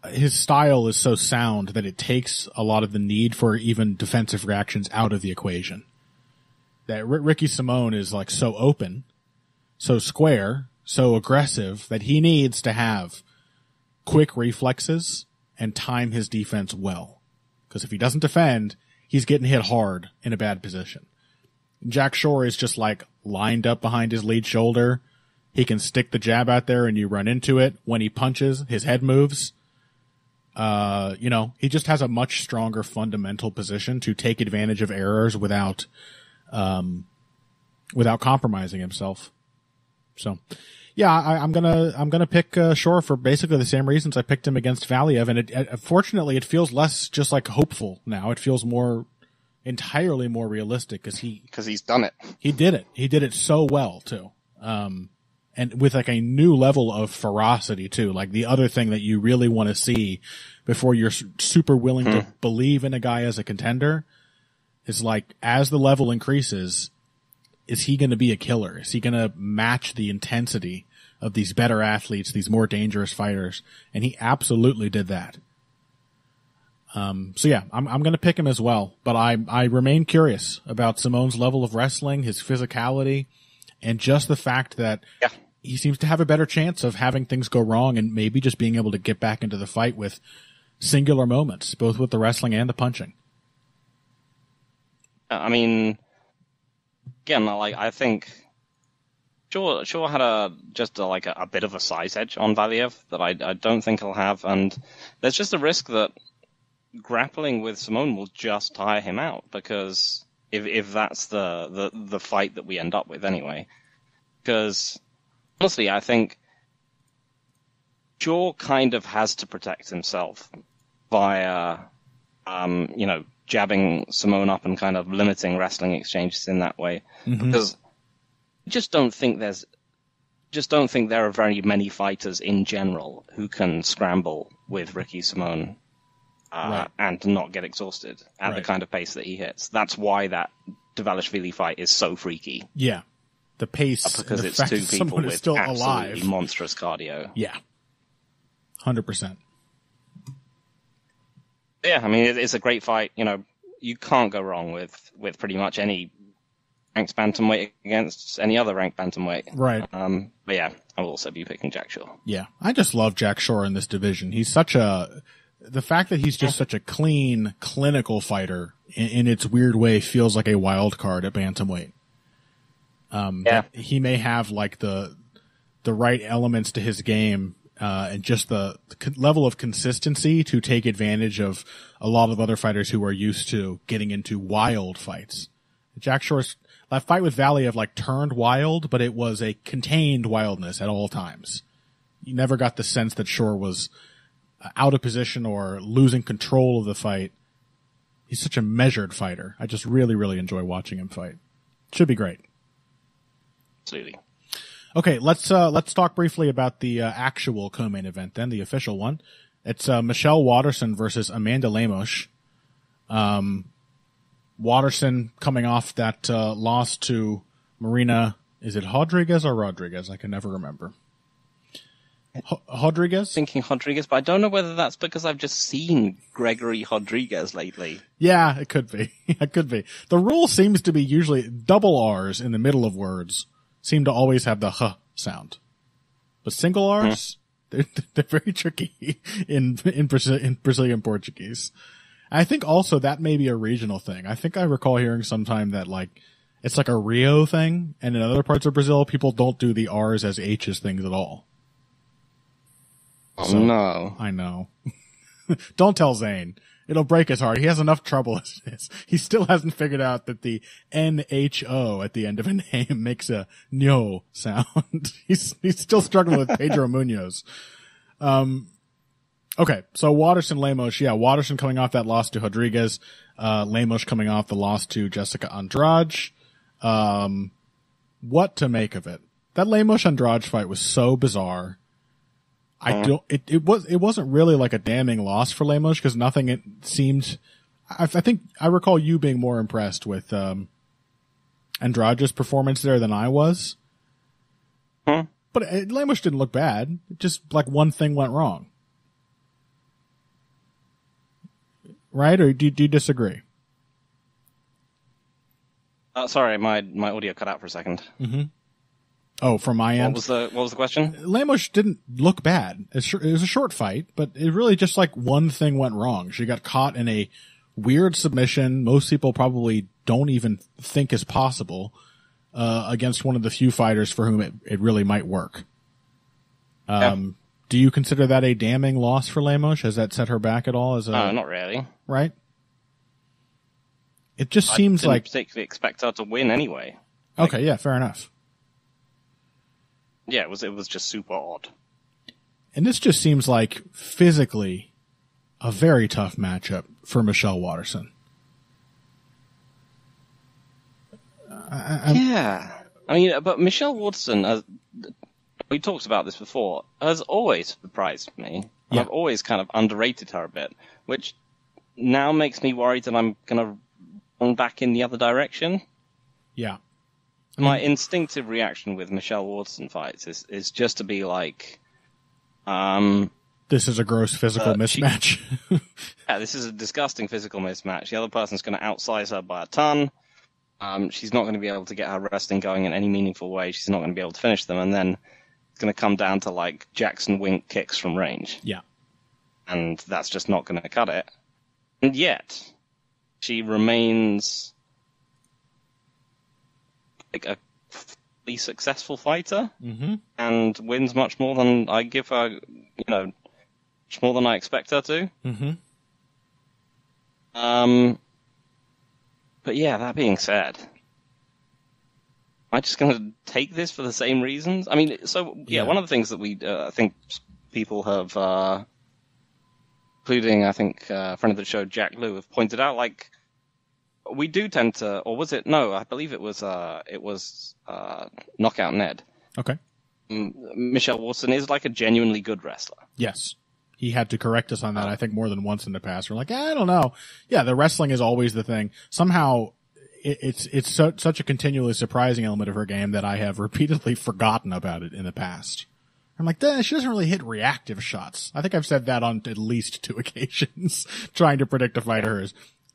his style is so sound that it takes a lot of the need for even defensive reactions out of the equation. That Ricky Simone is like so open, so square, so aggressive that he needs to have quick reflexes and time his defense well. Because if he doesn't defend, he's getting hit hard in a bad position. Jack Shore is just like lined up behind his lead shoulder. He can stick the jab out there and you run into it. When he punches, his head moves. He just has a much stronger fundamental position to take advantage of errors without compromising himself. So, yeah, I'm gonna pick Shore for basically the same reasons I picked him against Valiev, and fortunately it feels less just like hopeful now. It feels entirely more realistic because he's done it. He did it. He did it so well too. And with like a new level of ferocity too, like the other thing that you really want to see before you're super willing to believe in a guy as a contender is like, as the level increases, is he going to be a killer? Is he going to match the intensity of these better athletes, these more dangerous fighters? And he absolutely did that. So yeah, I'm going to pick him as well, but I remain curious about Simone's level of wrestling, his physicality, and just the fact that he seems to have a better chance of having things go wrong and maybe just being able to get back into the fight with singular moments, both with the wrestling and the punching. I mean, again, like, I think Shaw had just a bit of a size edge on Valiev that I don't think he'll have, and there's just a risk that grappling with Simone will just tire him out, because if that's the fight that we end up with anyway. Because honestly, I think Shaw kind of has to protect himself via jabbing Simone up and kind of limiting wrestling exchanges in that way. Mm-hmm. Because I just don't think there are very many fighters in general who can scramble with Ricky Simone and not get exhausted at the kind of pace that he hits. That's why that Dvalishvili fight is so freaky. Yeah. The pace, because the it's fact two that people someone with is still absolutely alive. Monstrous cardio. Yeah. 100%. Yeah, I mean, it's a great fight. You can't go wrong with pretty much any ranked bantamweight against any other ranked bantamweight. Right. But yeah, I will also be picking Jack Shore. Yeah, I just love Jack Shore in this division. He's the fact that he's just such a clean, clinical fighter in its weird way feels like a wild card at bantamweight. He may have like the right elements to his game, and just the level of consistency to take advantage of a lot of other fighters who are used to getting into wild fights. Jack Shore's that fight with Valiev turned wild, but it was a contained wildness at all times. You never got the sense that Shore was out of position or losing control of the fight. He's such a measured fighter. I just really, really enjoy watching him fight. Should be great. Absolutely. Okay, let's talk briefly about the actual co-main event then, the official one. It's Michelle Waterson versus Amanda Lemos. Waterson coming off that loss to Marina, is it Rodriguez or Rodriguez? I can never remember. Rodriguez? Thinking Rodriguez, but I don't know whether that's because I've just seen Gregory Rodriguez lately. Yeah, it could be. It could be. The rule seems to be usually double R's in the middle of words seem to always have the h sound. But single R's, they're very tricky in Brazilian Portuguese. I think also that may be a regional thing. I think I recall hearing sometime that it's like a Rio thing, and in other parts of Brazil, people don't do the R's as H's things at all. Oh, so, no. I know. Don't tell Zane. It'll break his heart. He has enough trouble as it is. He still hasn't figured out that the NHO at the end of a name makes a no sound. He's still struggling with Pedro Munoz. Okay, so Waterson, Lemos. Yeah, Waterson coming off that loss to Rodriguez. Lemos coming off the loss to Jessica Andrade. What to make of it? That Lemos Andrade fight was so bizarre. It wasn't really like a damning loss for Lemos because nothing it seemed. I think I recall you being more impressed with Andrade's performance there than I was. But Lemos didn't look bad. Just one thing went wrong. Right? Or do you disagree? Sorry, my audio cut out for a second. Mm-hmm. Oh, from my end. What was the question? Lemos didn't look bad. It was a short fight, but it really just one thing went wrong. She got caught in a weird submission most people probably don't even think is possible, against one of the few fighters for whom it really might work. Do you consider that a damning loss for Lemos? Has that set her back at all? Not really. Right? It just seems I didn't particularly expect her to win anyway. Okay, yeah, fair enough. Yeah, it was just super odd. And this just seems like physically a very tough matchup for Michelle Waterson. Yeah. I mean, but Michelle Waterson, we talked about this before, has always surprised me. Yeah. I've always kind of underrated her a bit, which now makes me worried that I'm going to run back in the other direction. Yeah. My instinctive reaction with Michelle Waterson fights is just to be like, this is a gross physical mismatch. Yeah, this is a disgusting physical mismatch. The other person's going to outsize her by a ton. She's not going to be able to get her wrestling going in any meaningful way. She's not going to be able to finish them. And then it's going to come down to Jackson Wink kicks from range. Yeah. And that's just not going to cut it. And yet, she remains a successful fighter, and wins much more than I give her, much more than I expect her to. But yeah, that being said, am I just going to take this for the same reasons? I mean, so yeah, one of the things that we I think people have, including I think a friend of the show Jack Lou, have pointed out, like, we do tend to, or was it? No, I believe it was Knockout Ned. Okay. Michelle Watson is like a genuinely good wrestler. Yes. He had to correct us on that, I think, more than once in the past. We're like, I don't know. Yeah, the wrestling is always the thing. Somehow, it's such a continually surprising element of her game that I have repeatedly forgotten about it in the past. I'm like, she doesn't really hit reactive shots. I think I've said that on at least 2 occasions, trying to predict a fight of hers.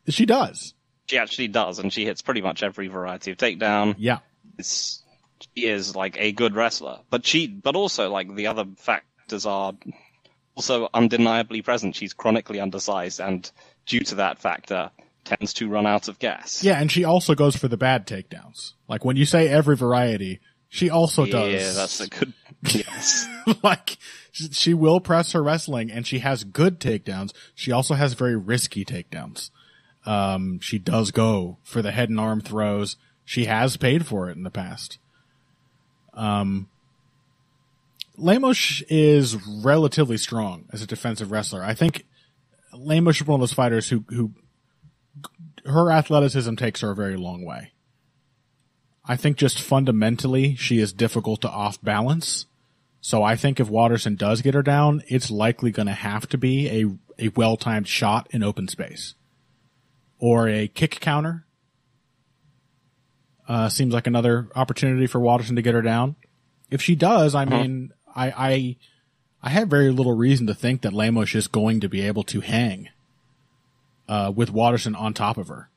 She does. She actually does, and she hits pretty much every variety of takedown. Yeah. She is like a good wrestler. But also, like, the other factors are also undeniably present. She's chronically undersized, and due to that factor, tends to run out of gas. Yeah, and she also goes for the bad takedowns. Like, when you say every variety, she also does. Yeah, that's a good... Yes. Like, she will press her wrestling, and she has good takedowns. She also has very risky takedowns. She does go for the head and arm throws. She has paid for it in the past. Lemos is relatively strong as a defensive wrestler. I think Lemos is one of those fighters who her athleticism takes her a very long way. I think just fundamentally she is difficult to off balance. So I think if Waterson does get her down, it's likely going to have to be a well-timed shot in open space. Or a kick counter. Seems like another opportunity for Waterson to get her down. If she does, I mean, I have very little reason to think that Lemos is going to be able to hang with Waterson on top of her.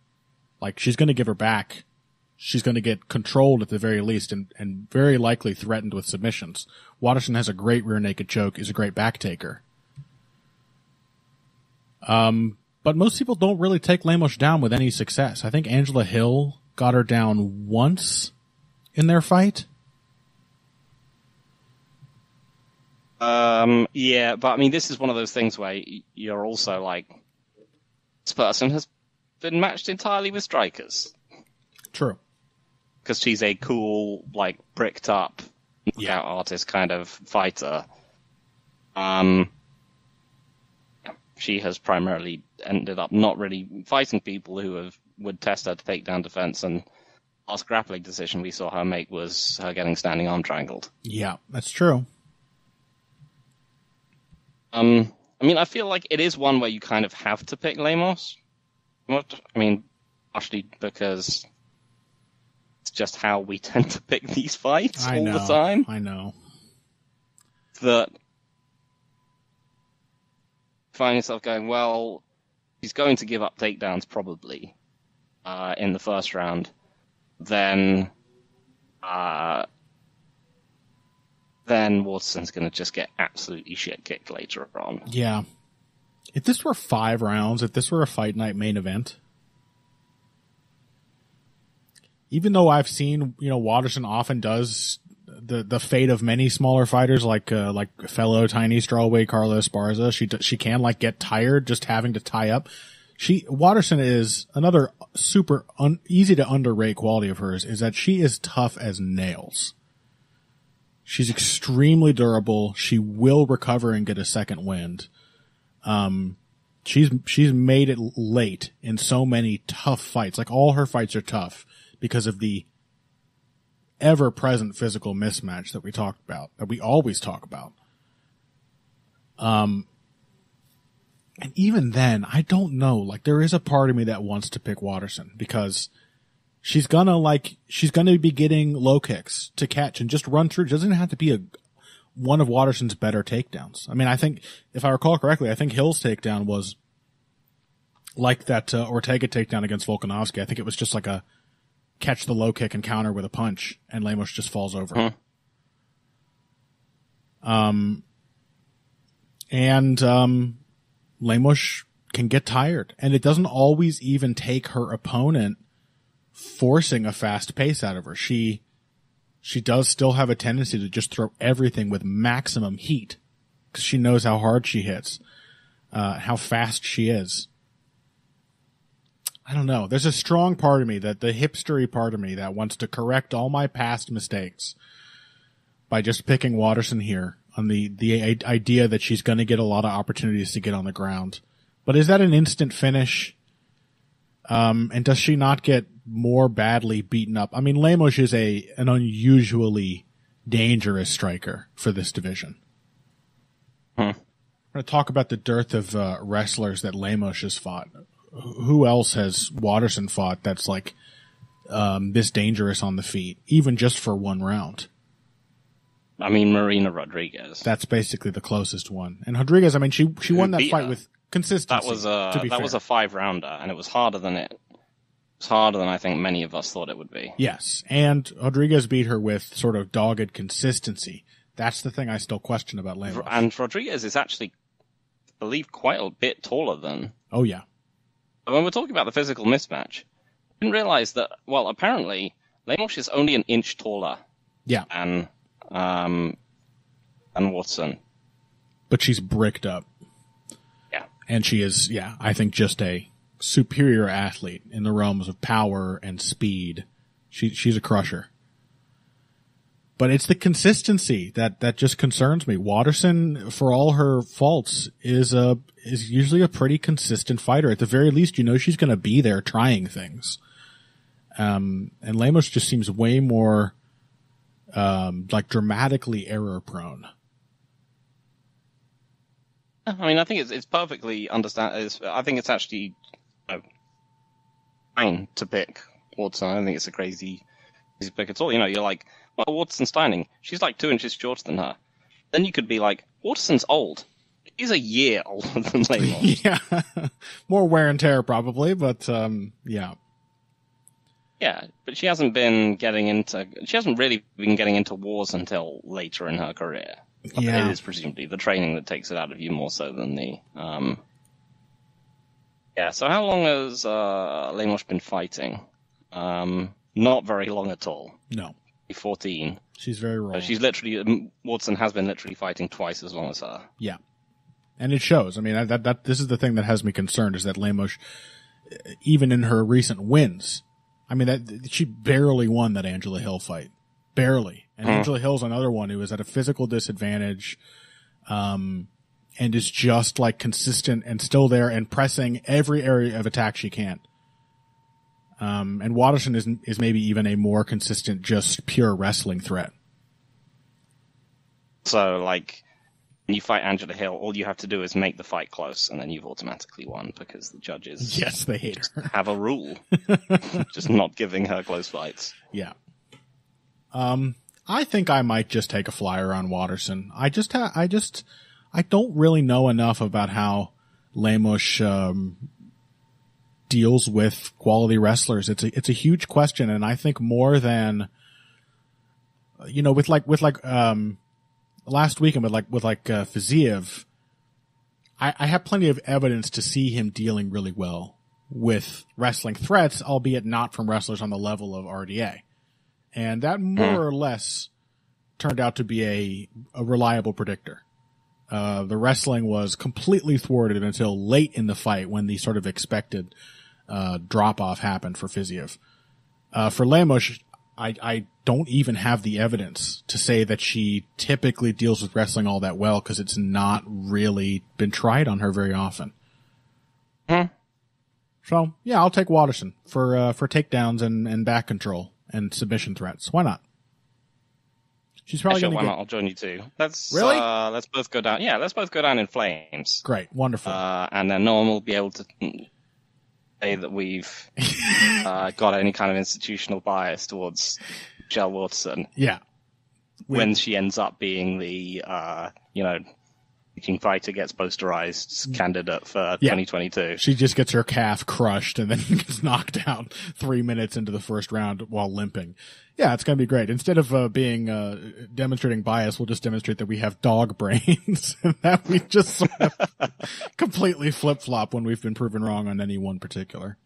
Like, she's going to give her back. She's going to get controlled at the very least and very likely threatened with submissions. Waterson has a great rear naked choke, is a great back taker. But most people don't really take Lemos down with any success. I think Angela Hill got her down once in their fight. Yeah, but I mean, this is one of those things where you're also like, this person has been matched entirely with strikers. True. Because she's a cool, like, bricked up knockout artist kind of fighter. She has primarily ended up not really fighting people who would test her to takedown defense, and last grappling decision we saw her make was her getting standing arm triangled. Yeah, that's true. I mean, I feel like it is one where you kind of have to pick Lemos. I mean, partially because it's just how we tend to pick these fights the time. I know. That find yourself going, well, he's going to give up takedowns probably in the first round. Then Waterson's going to just get absolutely shit kicked later on. Yeah. If this were 5 rounds, if this were a fight night main event, even though I've seen, Waterson often does the fate of many smaller fighters, like fellow tiny strawweight Carlos Esparza, she can get tired just having to tie up. Waterson is another super easy to underrate quality of hers is that she is tough as nails. She's extremely durable. She will recover and get a second wind. She's made it late in so many tough fights. Like, all her fights are tough because of the ever-present physical mismatch that we talked about, that we always talk about. And even then, I don't know. Like, there is a part of me that wants to pick Waterson because she's gonna be getting low kicks to catch and just run through. It doesn't have to be one of Waterson's better takedowns. I mean, I think, if I recall correctly, I think Hill's takedown was like that Ortega takedown against Volkanovski. I think it was just like a catch the low kick and counter with a punch, and Lemos just falls over. Lemos can get tired, and it doesn't always even take her opponent forcing a fast pace out of her. She she does still have a tendency to just throw everything with maximum heat because she knows how hard she hits, how fast she is. I don't know. There's a strong part of me, that the hipstery part of me, that wants to correct all my past mistakes by just picking Waterson here on the idea that she's going to get a lot of opportunities to get on the ground. But is that an instant finish? And does she not get more badly beaten up? I mean, Lemos is an unusually dangerous striker for this division. Hmm. We're going to talk about the dearth of wrestlers that Lemos has fought. Who else has Waterson fought that's like this dangerous on the feet, even just for one round? I mean, Marina Rodriguez. That's basically the closest one. And Rodriguez, I mean, she won that fight with consistency. Was a 5-rounder, and it was harder than I think many of us thought it would be. Yes, and Rodriguez beat her with sort of dogged consistency. That's the thing I still question about Lemos. And Rodriguez is actually, I believe, quite a bit taller than. Oh yeah. When we're talking about the physical mismatch, I didn't realize that. Well, apparently Lemos is only an inch taller. Yeah. And Watson. But she's bricked up. Yeah. And she is, I think just a superior athlete in the realms of power and speed. She's a crusher. But it's the consistency that just concerns me. Watterson, for all her faults, is usually a pretty consistent fighter. At the very least, you know she's going to be there trying things. And Lemos just seems way more like dramatically error prone. I mean, I think it's perfectly I think it's actually fine to pick Watson. I don't think it's a crazy pick at all. You know, you're like, well, Waterson's Steining. She's like 2 inches shorter than her. Then you could be like, Waterson's old. He's a year older than Lemos. Yeah. More wear and tear probably, but yeah. Yeah, but she hasn't really been getting into wars until later in her career. Yeah. It is presumably the training that takes it out of you more so than the yeah, so how long has Lemos been fighting? Not very long at all. No. 14. She's very raw. Watson has been literally fighting twice as long as her. Yeah. And it shows. I mean, this is the thing that has me concerned, is that Lemos, even in her recent wins, I mean, that she barely won that Angela Hill fight. Barely. And Angela Hill's another one who is at a physical disadvantage, and is just like consistent and still there and pressing every area of attack she can. And Watterson is maybe even a more consistent, just pure wrestling threat. So, like, when you fight Angela Hill, all you have to do is make the fight close, and then you've automatically won because the judges they hate her. Have a rule, just not giving her close fights. Yeah. I think I might just take a flyer on Watterson. I don't really know enough about how Lemos deals with quality wrestlers. It's a huge question, and I think more than, you know, with last weekend with Fiziev, I have plenty of evidence to see him dealing really well with wrestling threats, albeit not from wrestlers on the level of RDA. And that more or less turned out to be a reliable predictor. The wrestling was completely thwarted until late in the fight when the sort of expected drop-off happened for Fiziev. For Lemos, I don't even have the evidence to say that she typically deals with wrestling all that well, because it's not really been tried on her very often. So, yeah, I'll take Watterson for takedowns and back control and submission threats. Why not? She's probably going to not? I'll join you too. Let's both go down. Yeah, let's both go down in flames. Great, wonderful. And then no one will be able to say that we've got any kind of institutional bias towards Michelle Watson. Yeah. When she ends up being the teaching fighter gets posterized candidate for 2022. She just gets her calf crushed and then gets knocked out 3 minutes into the first round while limping. Yeah, it's going to be great. Instead of demonstrating bias, we'll just demonstrate that we have dog brains and that we just sort of completely flip-flop when we've been proven wrong on any one particular.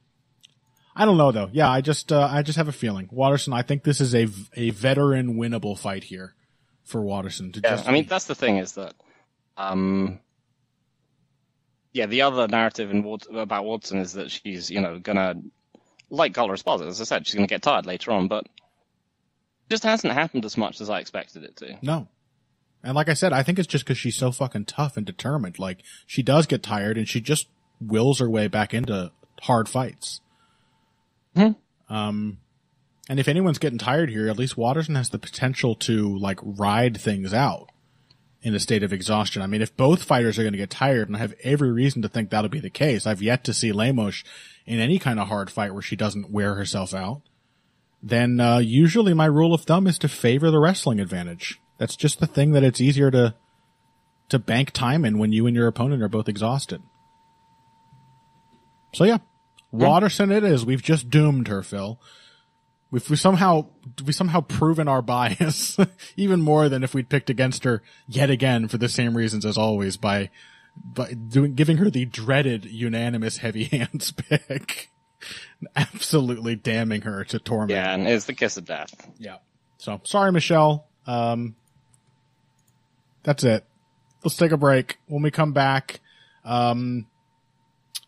I don't know though. Yeah, I just have a feeling. Waterson, I think this is a veteran winnable fight here for Waterson. I mean, that's the thing is that, the other narrative about Watson is that she's, gonna, like Collar Esparza, as I said, she's gonna get tired later on, but it just hasn't happened as much as I expected it to. No. And like I said, I think it's just because she's so fucking tough and determined. Like, she does get tired and she just wills her way back into hard fights. Mm-hmm. And if anyone's getting tired here, at least Waterson has the potential to, like, ride things out in a state of exhaustion. I mean, if both fighters are going to get tired, and I have every reason to think that'll be the case, I've yet to see Lemos in any kind of hard fight where she doesn't wear herself out, then usually my rule of thumb is to favor the wrestling advantage. That's just the thing that it's easier to bank time in when you and your opponent are both exhausted. So yeah, Waterson it is. We've just doomed her, Phil. We somehow proven our bias even more than if we'd picked against her yet again for the same reasons as always by giving her the dreaded unanimous heavy hands pick. Absolutely damning her to torment. Yeah, and it's the kiss of death. Yeah. So sorry, Michelle. That's it. Let's take a break. When we come back,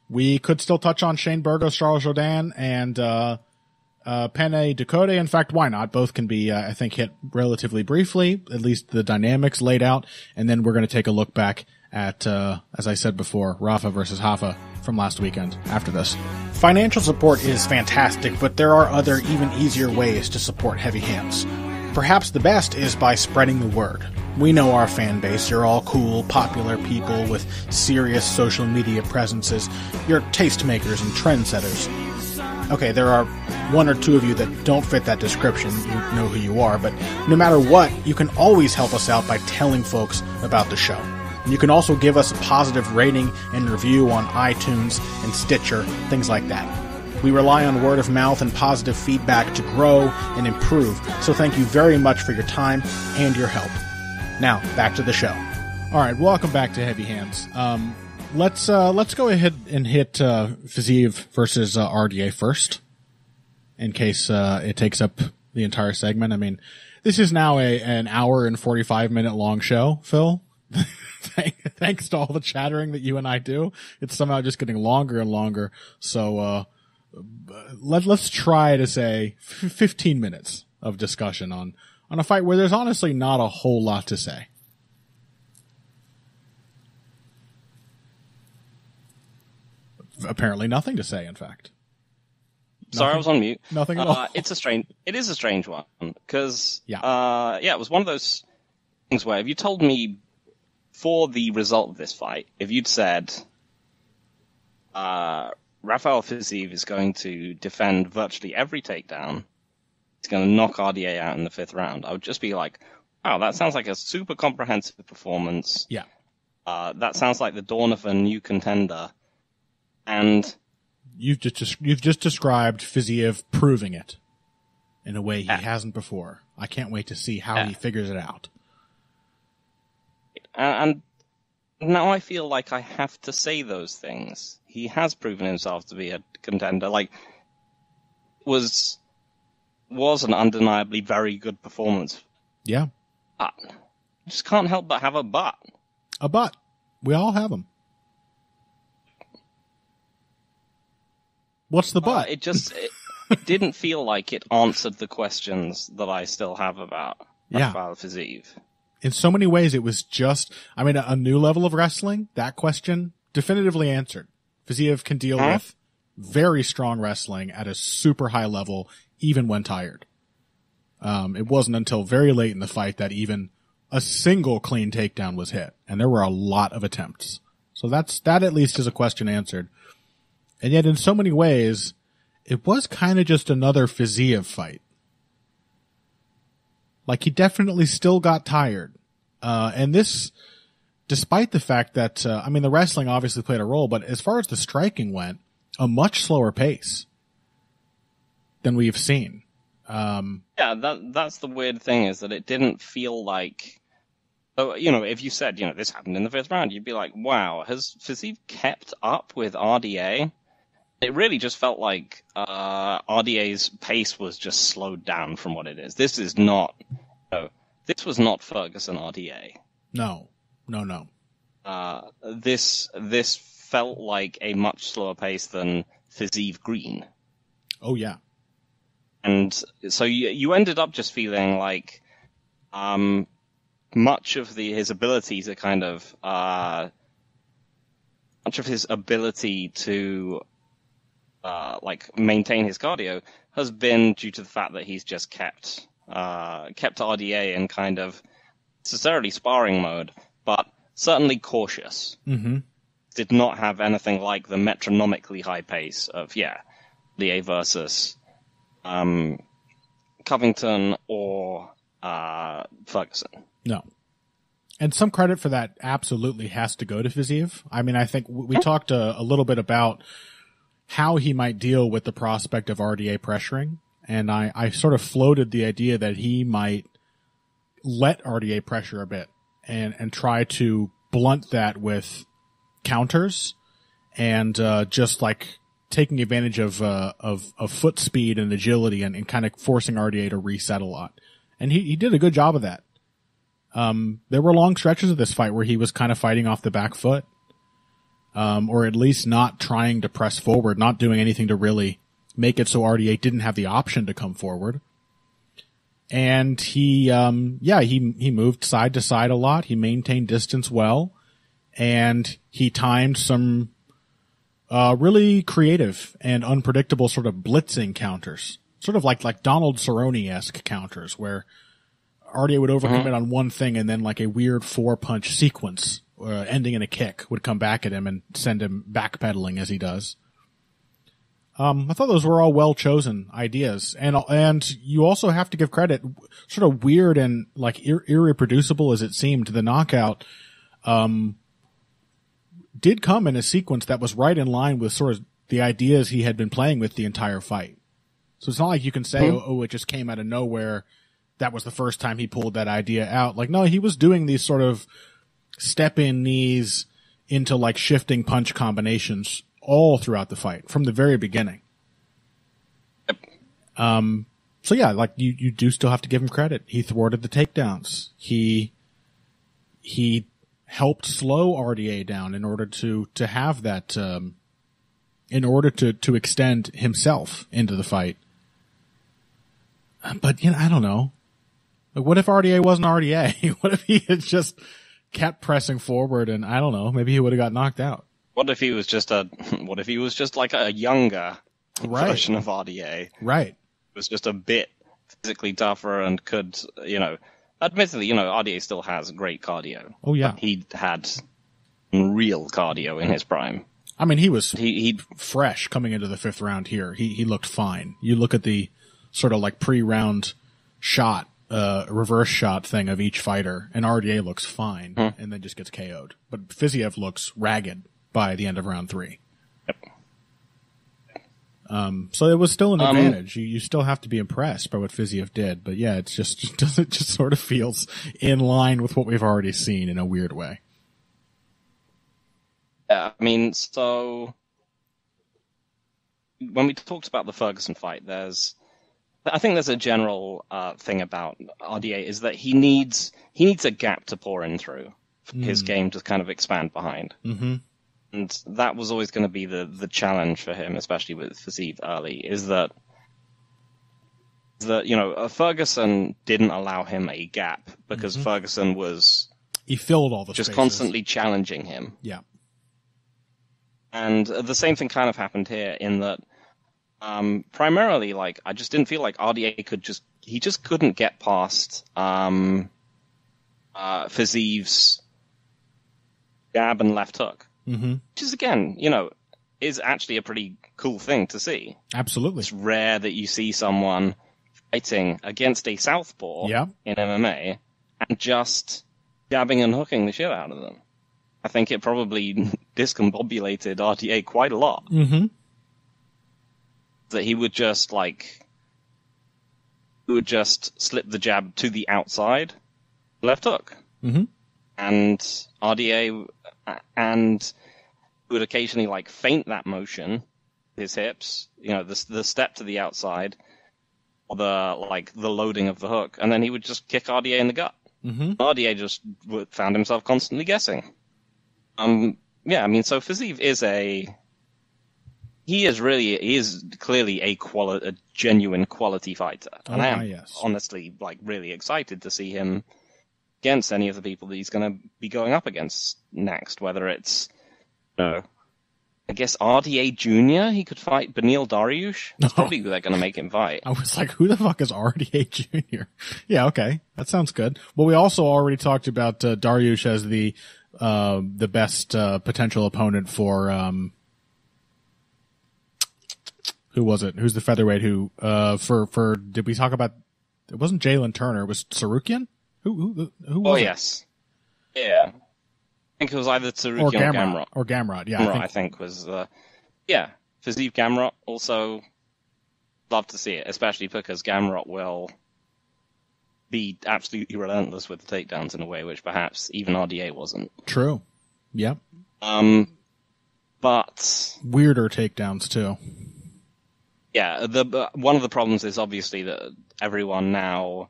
we could still touch on Shane Burgos, Charles Jourdain, and Penne Dakota. In fact, why not? Both can be, I think, hit relatively briefly, at least the dynamics laid out, and then we're going to take a look back at, as I said before, Rafa versus Hafa from last weekend after this. Financial support is fantastic, but there are other, even easier ways to support Heavy Hands. Perhaps the best is by spreading the word. We know our fan base. You're all cool, popular people with serious social media presences. You're tastemakers and trendsetters. Okay, there are one or two of you that don't fit that description. You know who you are, but no matter what, you can always help us out by telling folks about the show. And you can also give us a positive rating and review on iTunes and Stitcher, things like that. We rely on word of mouth and positive feedback to grow and improve, so thank you very much for your time and your help. Now, back to the show. All right, welcome back to Heavy Hands. Let's go ahead and hit Fiziev versus RDA first, in case it takes up the entire segment. I mean, this is now an hour and 45-minute long show, Phil. Thanks to all the chattering that you and I do, it's somehow just getting longer and longer. So let's try to say 15 minutes of discussion on a fight where there's honestly not a whole lot to say. Apparently nothing to say, in fact. Sorry, I was on mute. Nothing at all. It is a strange one, because, it was one of those things where if you told me for the result of this fight, if you'd said, Rafael Fiziev is going to defend virtually every takedown, he's going to knock RDA out in the 5th round, I would just be like, wow, that sounds like a super comprehensive performance. Yeah. That sounds like the dawn of a new contender. And you've just described Fiziev proving it in a way he hasn't before. I can't wait to see how he figures it out. And now I feel like I have to say those things. He has proven himself to be a contender. Like, was an undeniably very good performance. Yeah. But just can't help but have a but. A but. We all have them. What's the but? It didn't feel like it answered the questions that I still have about Rafael Fiziev. In so many ways, it was just, a new level of wrestling. That question definitively answered. Fiziev can deal with very strong wrestling at a super high level, even when tired. It wasn't until very late in the fight that even a single clean takedown was hit, and there were a lot of attempts. So that at least is a question answered. And yet in so many ways, it was kind of just another Fiziev fight. Like, he definitely still got tired. And this, despite the fact that, the wrestling obviously played a role, but as far as the striking went, a much slower pace than we've seen. That's the weird thing, is that it didn't feel like, if you said, this happened in the 5th round, you'd be like, wow, has Fiziev kept up with RDA? it really just felt like RDA's pace was just slowed down from what it is. This is not, this was not Ferguson RDA. No. This felt like a much slower pace than Fiziev Green. Oh yeah. And so you ended up just feeling like much of his ability to kind of much of his ability to like maintain his cardio has been due to the fact that he's just kept RDA in kind of necessarily sparring mode, but certainly cautious. Mm-hmm. Did not have anything like the metronomically high pace of RDA versus Covington or Ferguson. No. And some credit for that absolutely has to go to Fiziev. I mean, I think we talked a little bit about how he might deal with the prospect of RDA pressuring. And I sort of floated the idea that he might let RDA pressure a bit and try to blunt that with counters and just like taking advantage of foot speed and agility and kind of forcing RDA to reset a lot. And he did a good job of that. There were long stretches of this fight where he was kind of fighting off the back foot, or at least not trying to press forward, not doing anything to really make it so RDA didn't have the option to come forward. And he moved side to side a lot. He maintained distance well, and he timed some really creative and unpredictable sort of blitzing counters, sort of like Donald Cerrone-esque counters, where RDA would overcome it on one thing, and then like a weird 4-punch sequence ending in a kick would come back at him and send him backpedaling as he does. I thought those were all well-chosen ideas. And you also have to give credit, sort of weird and like irreproducible as it seemed, the knockout did come in a sequence that was right in line with sort of the ideas he had been playing with the entire fight. So it's not like you can say, it just came out of nowhere. That was the first time he pulled that idea out. Like, no, he was doing these sort of step-in knees into like shifting punch combinations all throughout the fight from the very beginning. Yep. So yeah, like you do still have to give him credit. He thwarted the takedowns. He helped slow RDA down in order to have that, in order to extend himself into the fight. But I don't know. Like, what if RDA wasn't RDA? What if he had just kept pressing forward and I don't know, maybe he would have got knocked out. What if he was just like a younger version of RDA? Right. Was just a bit physically tougher and could, admittedly, RDA still has great cardio. Oh yeah. He had real cardio in his prime. I mean, he fresh coming into the 5th round here. He looked fine. You look at the sort of like pre-round shot, reverse shot thing of each fighter, and RDA looks fine and then just gets KO'd. But Fiziev looks ragged by the end of round 3. Yep. So it was still an advantage. You still have to be impressed by what Fiziev did, but yeah, it just sort of feels in line with what we've already seen in a weird way. Yeah, I mean, so when we talked about the Ferguson fight, I think there's a general thing about RDA is that he needs a gap to pour in through for his game to kind of expand behind. Mm-hmm. And that was always going to be the challenge for him, especially with Fiziev early, is that Ferguson didn't allow him a gap because Ferguson he filled all the just spaces. Constantly challenging him. Yeah. And the same thing kind of happened here in that primarily, like, I just didn't feel like RDA couldn't get past Fiziev's jab and left hook. Mm-hmm. Which is, again, is actually a pretty cool thing to see. Absolutely. It's rare that you see someone fighting against a southpaw in MMA and just jabbing and hooking the shit out of them. I think it probably discombobulated RDA quite a lot. Mm-hmm. That he would just slip the jab to the outside, left hook. Mm-hmm. And RDA would occasionally feint that motion, his hips, the step to the outside, or the loading of the hook, and then he would just kick RDA in the gut. Mm-hmm. RDA just found himself constantly guessing. Yeah, I mean, so Fiziev he is clearly a genuine quality fighter. And I am honestly, really excited to see him against any of the people that he's going to be going up against next, whether it's, I guess RDA Jr., he could fight Beneil Dariush. That's probably who they're going to make him fight. I was like, who the fuck is RDA Jr.? Yeah, okay. That sounds good. Well, we also already talked about Dariush as the best potential opponent for who was it? Who's the featherweight who for did we talk about? It wasn't Jalen Turner. It was Sarukian. Who was it? Yes. Yeah. I think it was either Sarukian or Gamrot. Or Gamrot, yeah. Gamrot, I think was Fiziev Gamrot. Also, love to see it, especially because Gamrot will be absolutely relentless with the takedowns in a way which perhaps even RDA wasn't. True. Yep. But weirder takedowns too. Yeah, one of the problems is obviously that everyone now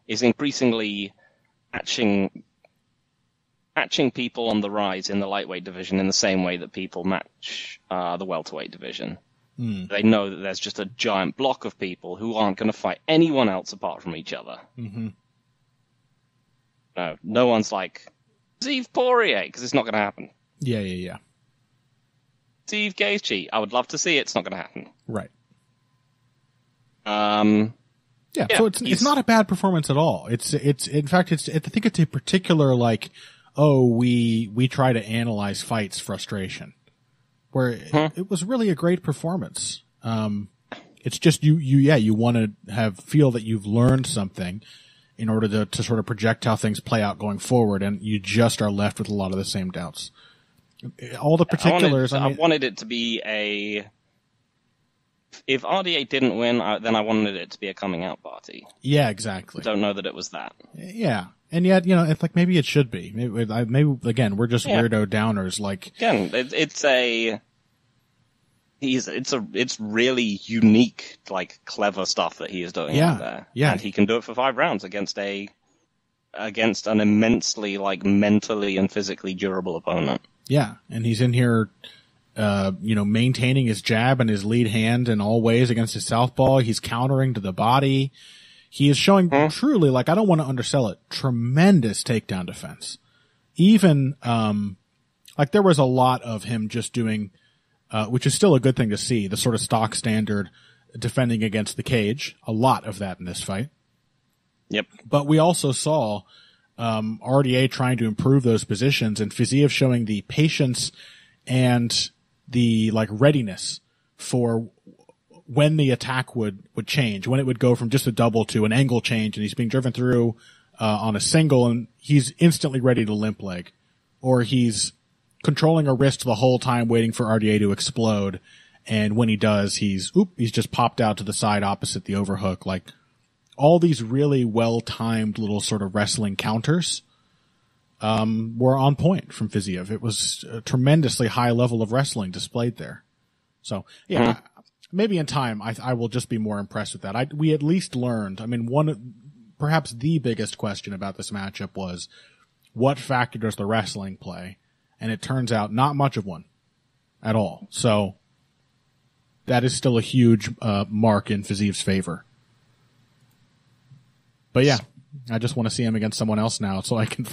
is increasingly matching people on the rise in the lightweight division in the same way that people match the welterweight division. They know that there's just a giant block of people who aren't going to fight anyone else apart from each other. Mm-hmm. No one's like, Steve Poirier, because it's not going to happen. Yeah. Steve Gaethje, I would love to see it. It's not going to happen. Right. Yeah, so it's not a bad performance at all. It's in fact I think it's a particular we try to analyze fights frustration, where it was really a great performance. It's just you want to feel that you've learned something in order to sort of project how things play out going forward, and you just are left with a lot of the same doubts. All the particulars. I wanted it to be if RDA didn't win, then I wanted it to be a coming out party. Yeah, exactly. I don't know that it was that. Yeah. And yet, it's like, maybe it should be. Maybe again, we're just weirdo downers. Again, it's really unique, clever stuff that he is doing out there. Yeah. And he can do it for 5 rounds against an immensely, mentally and physically durable opponent. Yeah. And he's in here, maintaining his jab and his lead hand in all ways against his southpaw. He's countering to the body. He is showing truly, I don't want to undersell it, tremendous takedown defense. Even, there was a lot of him just doing, which is still a good thing to see, the sort of stock standard defending against the cage. A lot of that in this fight. Yep. But we also saw, RDA trying to improve those positions, and Fiziev showing the patience and the readiness for when the attack would change, when it would go from just a double to an angle change, and he's being driven through on a single, and he's instantly ready to limp leg, or he's controlling a wrist the whole time waiting for RDA to explode, and when he does, he's just popped out to the side opposite the overhook. All these really well-timed little sort of wrestling counters were on point from Fiziev. It was a tremendously high level of wrestling displayed there. So, yeah, maybe in time I will just be more impressed with that. We at least learned, perhaps the biggest question about this matchup was, what factor does the wrestling play? And it turns out not much of one at all. So, that is still a huge mark in Fiziev's favor. But yeah, I just want to see him against someone else now so I can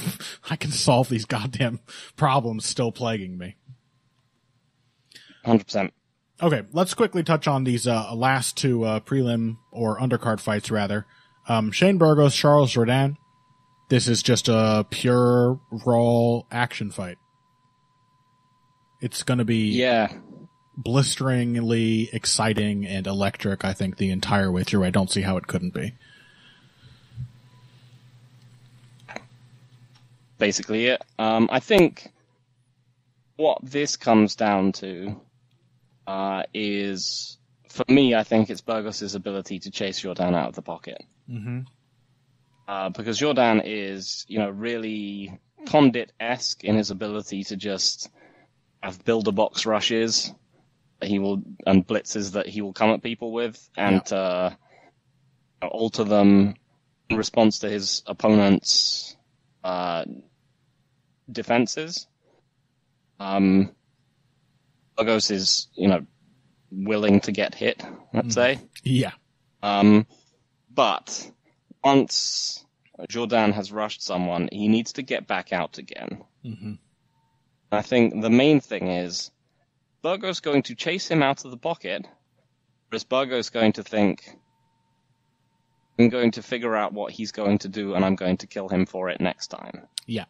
solve these goddamn problems still plaguing me. 100%. Okay, let's quickly touch on these last 2 prelim or undercard fights rather. Shane Burgos, Charles Jourdain. This is just a pure raw action fight. It's going to be blisteringly exciting and electric, I think, the entire way through. I don't see how it couldn't be. Basically it. I think what this comes down to is, for me, I think it's Burgos' ability to chase Jourdain out of the pocket. Mm-hmm. Because Jourdain is, really Condit-esque in his ability to just have build-a-box rushes and blitzes that he will come at people with, and alter them in response to his opponent's defenses. Burgos is, willing to get hit, let's say. Yeah. But once Jourdain has rushed someone, he needs to get back out again. Mm-hmm. I think the main thing is Burgos going to chase him out of the pocket, whereas Burgos going to think, I'm going to figure out what he's going to do, and I'm going to kill him for it next time. Yeah.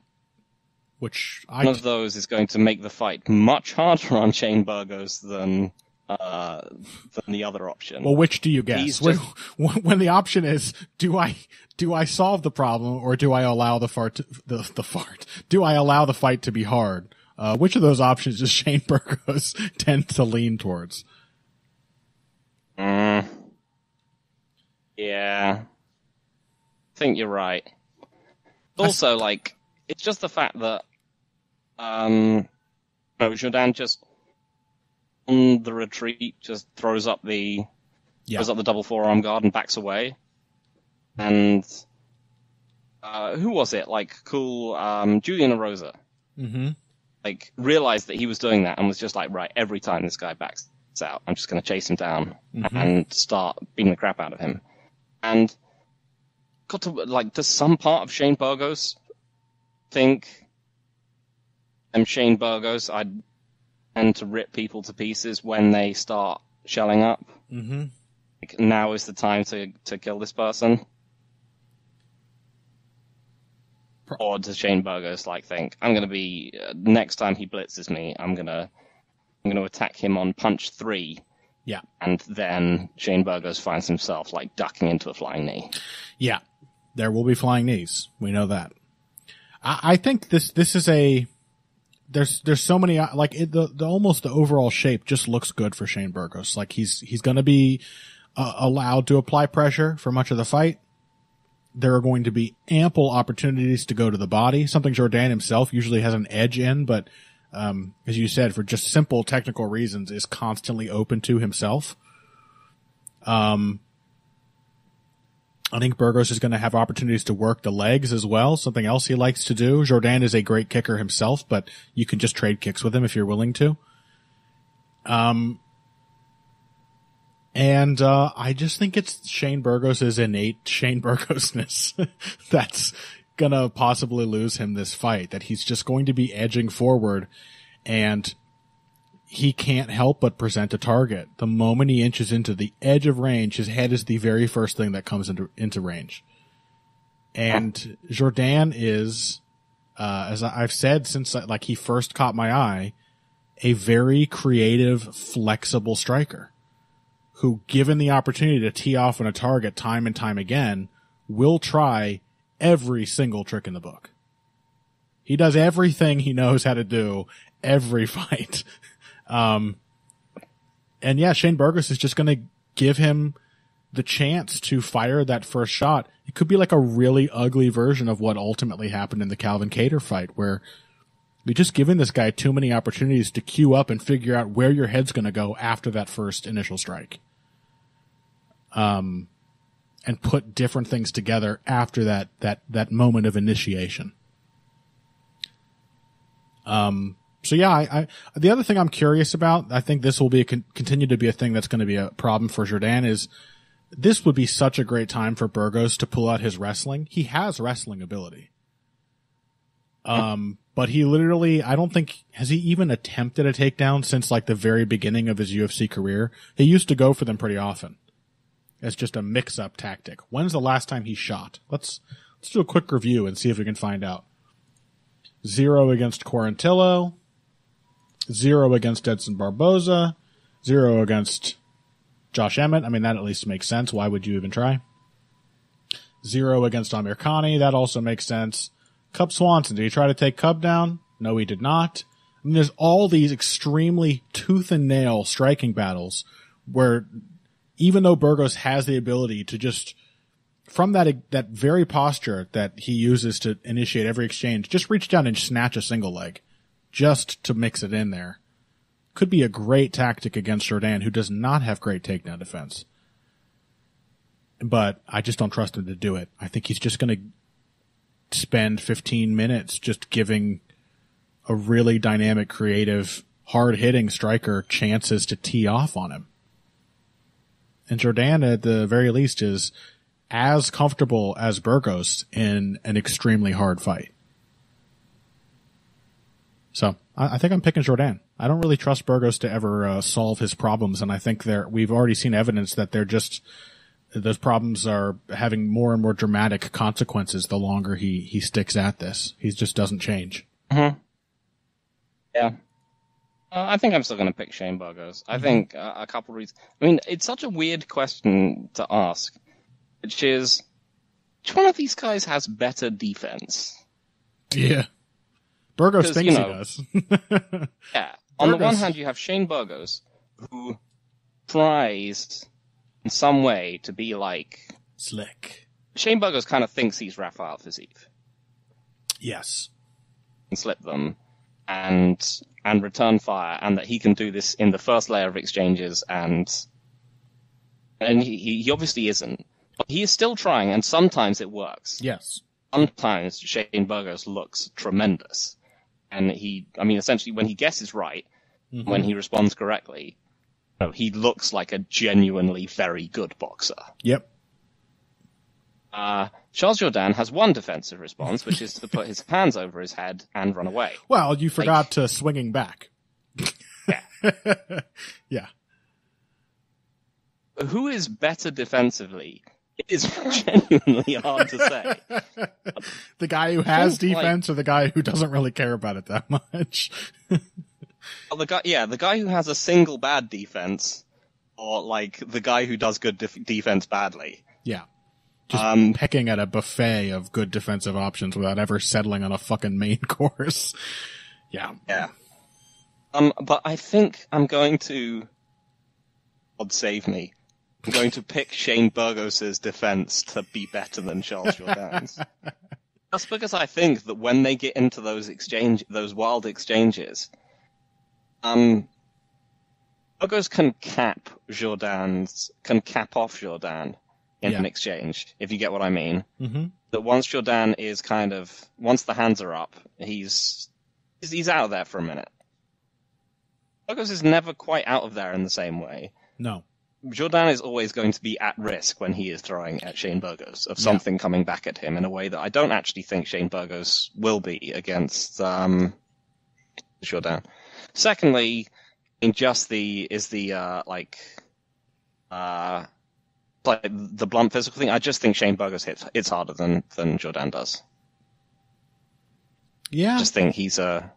One of those is going to make the fight much harder on Shane Burgos than the other option. Well, which do you guess? When the option is, do I solve the problem, or do I allow do I allow the fight to be hard? Which of those options does Shane Burgos tend to lean towards? Yeah, I think you're right. Also, it's just the fact that Jourdain just on the retreat just throws up the double forearm guard and backs away. And who was it? Julian Erosa. Mm-hmm. Realized that he was doing that and was just like, right, every time this guy backs out, I'm just going to chase him down and start beating the crap out of him. And got to, does some part of Shane Burgos think I'm Shane Burgos, I tend to rip people to pieces when they start shelling up? Mm-hmm. Now is the time to kill this person? Or does Shane Burgos think I'm going to be next time he blitzes me, I'm going to attack him on punch 3. Yeah. And then Shane Burgos finds himself ducking into a flying knee. Yeah. There will be flying knees. We know that. I think this is there's so many, almost the overall shape just looks good for Shane Burgos. He's going to be allowed to apply pressure for much of the fight. There are going to be ample opportunities to go to the body, something Jourdain himself usually has an edge in, but as you said, for just simple technical reasons, is constantly open to himself. I think Burgos is going to have opportunities to work the legs as well, something else he likes to do. Jourdain is a great kicker himself, but you can just trade kicks with him if you're willing to. And I just think it's Shane Burgos' innate Shane Burgos-ness that's gonna possibly lose him this fight, that he's just going to be edging forward and he can't help but present a target. The moment he inches into the edge of range, his head is the very first thing that comes into range. And Jourdain is, as I've said since he first caught my eye, a very creative, flexible striker who, given the opportunity to tee off on a target time and time again, will try every single trick in the book. He does everything he knows how to do every fight. And yeah, Shane Burgos is just going to give him the chance to fire that first shot. It could be like a really ugly version of what ultimately happened in the Calvin Kattar fight, where you're just giving this guy too many opportunities to queue up and figure out where your head's going to go after that first initial strike. And put different things together after that moment of initiation. So yeah, the other thing I'm curious about, I think this will be continue to be a thing that's going to be a problem for Jourdain, is this would be such a great time for Burgos to pull out his wrestling. He has wrestling ability. But he literally, I don't think, has he even attempted a takedown since the very beginning of his UFC career? He used to go for them pretty often as just a mix-up tactic. When's the last time he shot? Let's do a quick review and see if we can find out. 0 against Quarantillo. 0 against Edson Barboza. 0 against Josh Emmett. I mean, that at least makes sense. Why would you even try? 0 against Amir Khani. That also makes sense. Cub Swanson. Did he try to take Cub down? No, he did not. I mean, there's all these extremely tooth and nail striking battles where even though Burgos has the ability to just, from that very posture that he uses to initiate every exchange, just reach down and snatch a single leg just to mix it in there, could be a great tactic against Jourdain, who does not have great takedown defense. But I just don't trust him to do it. I think he's just going to spend 15 minutes just giving a really dynamic, creative, hard-hitting striker chances to tee off on him. And Jourdain, at the very least, is as comfortable as Burgos in an extremely hard fight. So I think I'm picking Jourdain. I don't really trust Burgos to ever solve his problems, and I think we've already seen evidence that those problems are having more and more dramatic consequences the longer he sticks at this. He just doesn't change. Mm-hmm. Yeah. I think I'm still going to pick Shane Burgos. I think a couple of reasons. I mean, it's such a weird question to ask, which is, which one of these guys has better defense? Yeah. Burgos thinks he does. Yeah. On the one hand, you have Shane Burgos, who tries in some way to be like... slick. Shane Burgos kind of thinks he's Rafael Fiziev. Yes. And slip them. And return fire, and that he can do this in the first layer of exchanges, and he obviously isn't. But he is still trying, and sometimes it works. Yes. Sometimes Shane Burgos looks tremendous. And essentially, when he guesses right, when he responds correctly, he looks like a genuinely very good boxer. Yep. Charles Jourdain has one defensive response, which is to put his hands over his head and run away. Well, you forgot to swinging back. Yeah. Yeah. Who is better defensively? It is genuinely hard to say. The guy who has defense or the guy who doesn't really care about it that much? Well, the guy who has a single bad defense, or like the guy who does good defense badly. Yeah. Just pecking at a buffet of good defensive options without ever settling on a fucking main course. Yeah. Yeah. But I think I'm going to... God save me. I'm going to pick Shane Burgos' defense to be better than Charles Jourdain's. That's because I think that when they get into those wild exchanges, Burgos can cap off Jourdain in an exchange, if you get what I mean. Mm-hmm. That once Jourdain is once the hands are up, he's out of there for a minute. Burgos is never quite out of there in the same way. No. Jourdain is always going to be at risk when he is throwing at Shane Burgos of something coming back at him in a way that I don't actually think Shane Burgos will be against Jourdain. Secondly, like the blunt physical thing, I just think Shane Burgos hits harder than Jourdain does. Yeah. I just think he's I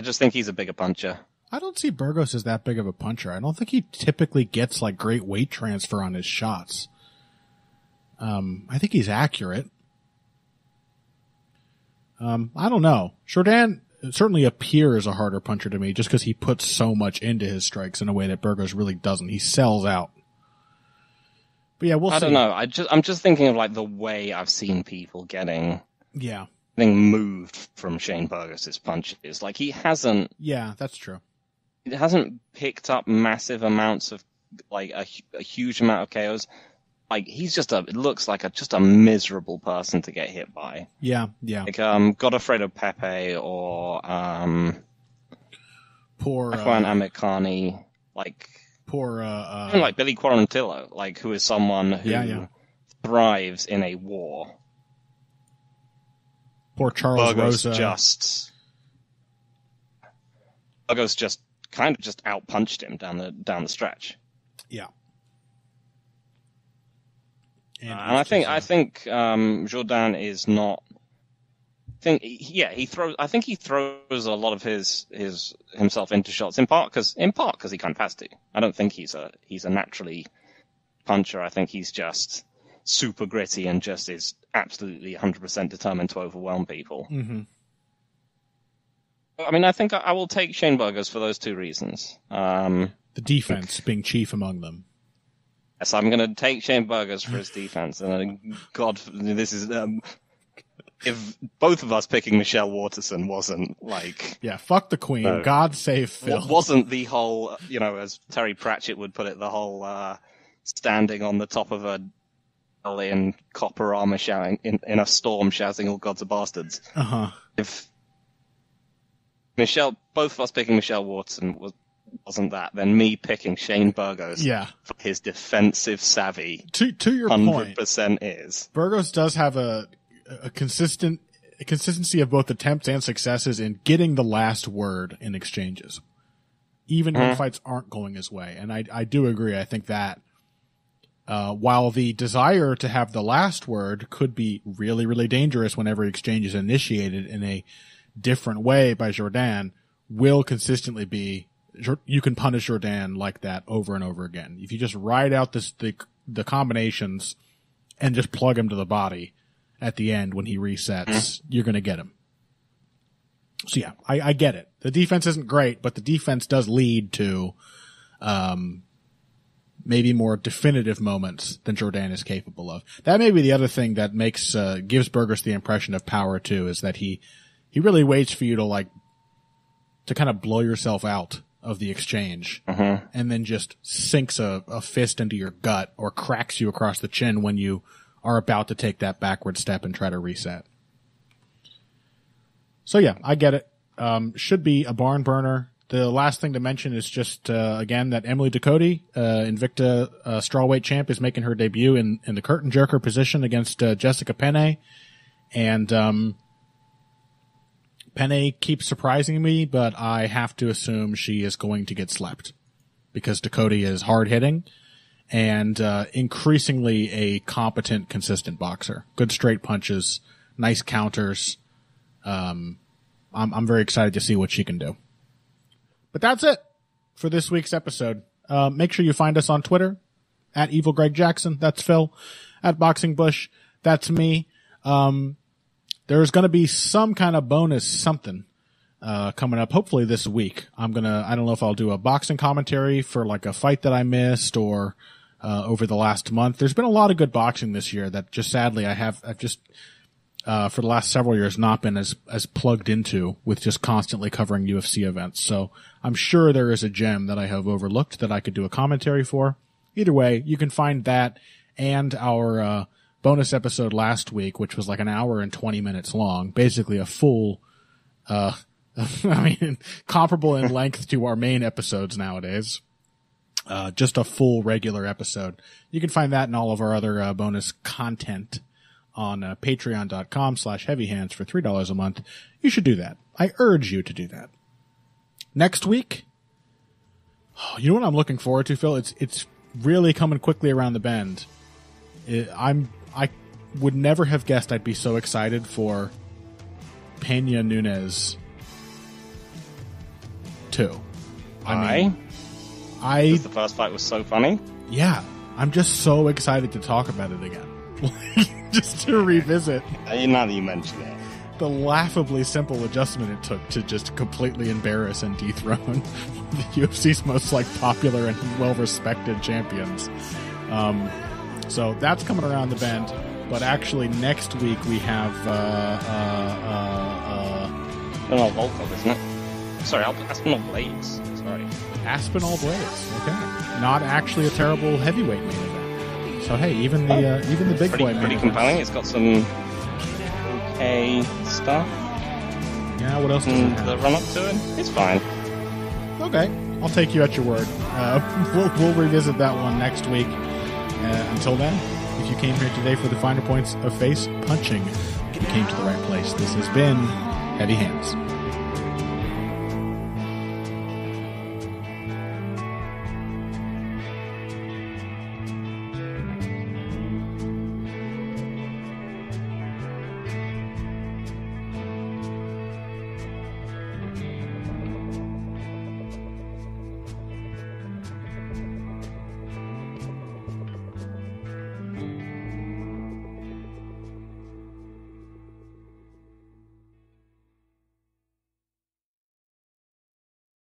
just think he's a bigger puncher. I don't see Burgos as that big of a puncher. I don't think he typically gets like great weight transfer on his shots. I think he's accurate. I don't know. Jourdain certainly appears a harder puncher to me just because he puts so much into his strikes in a way that Burgos really doesn't. He sells out. But yeah, we'll see. I don't know. I'm just thinking of like the way I've seen people getting moved from Shane Burgos' punches. Like he hasn't. Yeah, that's true. He hasn't picked up massive amounts of like a huge amount of KOs. Like he's it looks like just a miserable person to get hit by. Yeah, yeah. Like Godofredo Pepe or poor Juan Amikani, like poor even like Billy Quarantillo, like who is someone who thrives in a war. Poor Charles Rosa. Burgos just kind of just outpunched him down the stretch. Yeah. And I think Jourdain is not. He throws. I think he throws a lot of himself into shots in part because he kind of has to. I don't think he's a naturally puncher. I think he's just super gritty and just is absolutely 100% determined to overwhelm people. Mm-hmm. I mean, I think I will take Shane Burgos for those two reasons. The defense being chief among them. Yes, I'm going to take Shane Burgos for his defense. And God, this is if both of us picking Michelle Waterson wasn't like... Yeah, fuck the Queen. God save Phil. Wasn't the whole, as Terry Pratchett would put it, the whole standing on the top of a in copper armor shouting, in a storm shouting, all gods are bastards. Uh-huh. If both of us picking Michelle Waterson wasn't that, then me picking Shane Burgos for his defensive savvy to your 100% is. Burgos does have a consistency of both attempts and successes in getting the last word in exchanges, even when fights aren't going his way. And I do agree. I think that while the desire to have the last word could be really, really dangerous whenever exchange is initiated in a different way by Jourdain, will consistently be, you can punish Jourdain like that over and over again. If you just ride out the combinations and just plug him to the body at the end when he resets, you're going to get him. So yeah, I get it. The defense isn't great, but the defense does lead to maybe more definitive moments than Jourdain is capable of. That may be the other thing that gives Burgos the impression of power too, is that he really waits for you to kind of blow yourself out of the exchange, and then just sinks a fist into your gut or cracks you across the chin when you are about to take that backward step and try to reset. So yeah, I get it. Should be a barn burner. The last thing to mention is just, again, that Emily Ducote, Invicta strawweight champ, is making her debut in the curtain jerker position against Jessica Penne. And Penne keeps surprising me, but I have to assume she is going to get slept because Ducote is hard-hitting and increasingly a competent, consistent boxer. Good straight punches, nice counters. I'm very excited to see what she can do. But that's it for this week's episode. Make sure you find us on Twitter, at Evil Greg Jackson, that's Phil, at Boxing Bush, that's me. There's going to be some kind of bonus something coming up, hopefully this week. I don't know if I'll do a boxing commentary for like a fight that I missed or over the last month. There's been a lot of good boxing this year that just sadly I've just for the last several years not been as plugged into with just constantly covering UFC events. So I'm sure there is a gem that I have overlooked that I could do a commentary for. Either way, you can find that and our bonus episode last week, which was like an hour and 20 minutes long, basically a full, comparable in length to our main episodes nowadays. Just a full regular episode. You can find that and all of our other bonus content on patreon.com/heavyhands for $3 a month. You should do that. I urge you to do that. Next week, you know what I'm looking forward to, Phil? It's really coming quickly around the bend. I would never have guessed I'd be so excited for Peña Nunes 2. Because the first fight was so funny? Yeah. I'm just so excited to talk about it again. Just to revisit. Now that you mention it. The laughably simple adjustment it took to just completely embarrass and dethrone the UFC's most popular and well-respected champions. So that's coming around the bend. But actually next week we have Volkov, isn't it? Sorry, Aspinall Blades. Sorry. Aspinall Blades. Okay. Not actually a terrible heavyweight main event. So hey, even the big boy main pretty compelling. It's got some okay stuff. Yeah, what else does it have? The run up to it? It's fine. Okay. I'll take you at your word. We'll revisit that one next week. Until then, if you came here today for the finer points of face punching, you came to the right place. This has been Heavy Hands.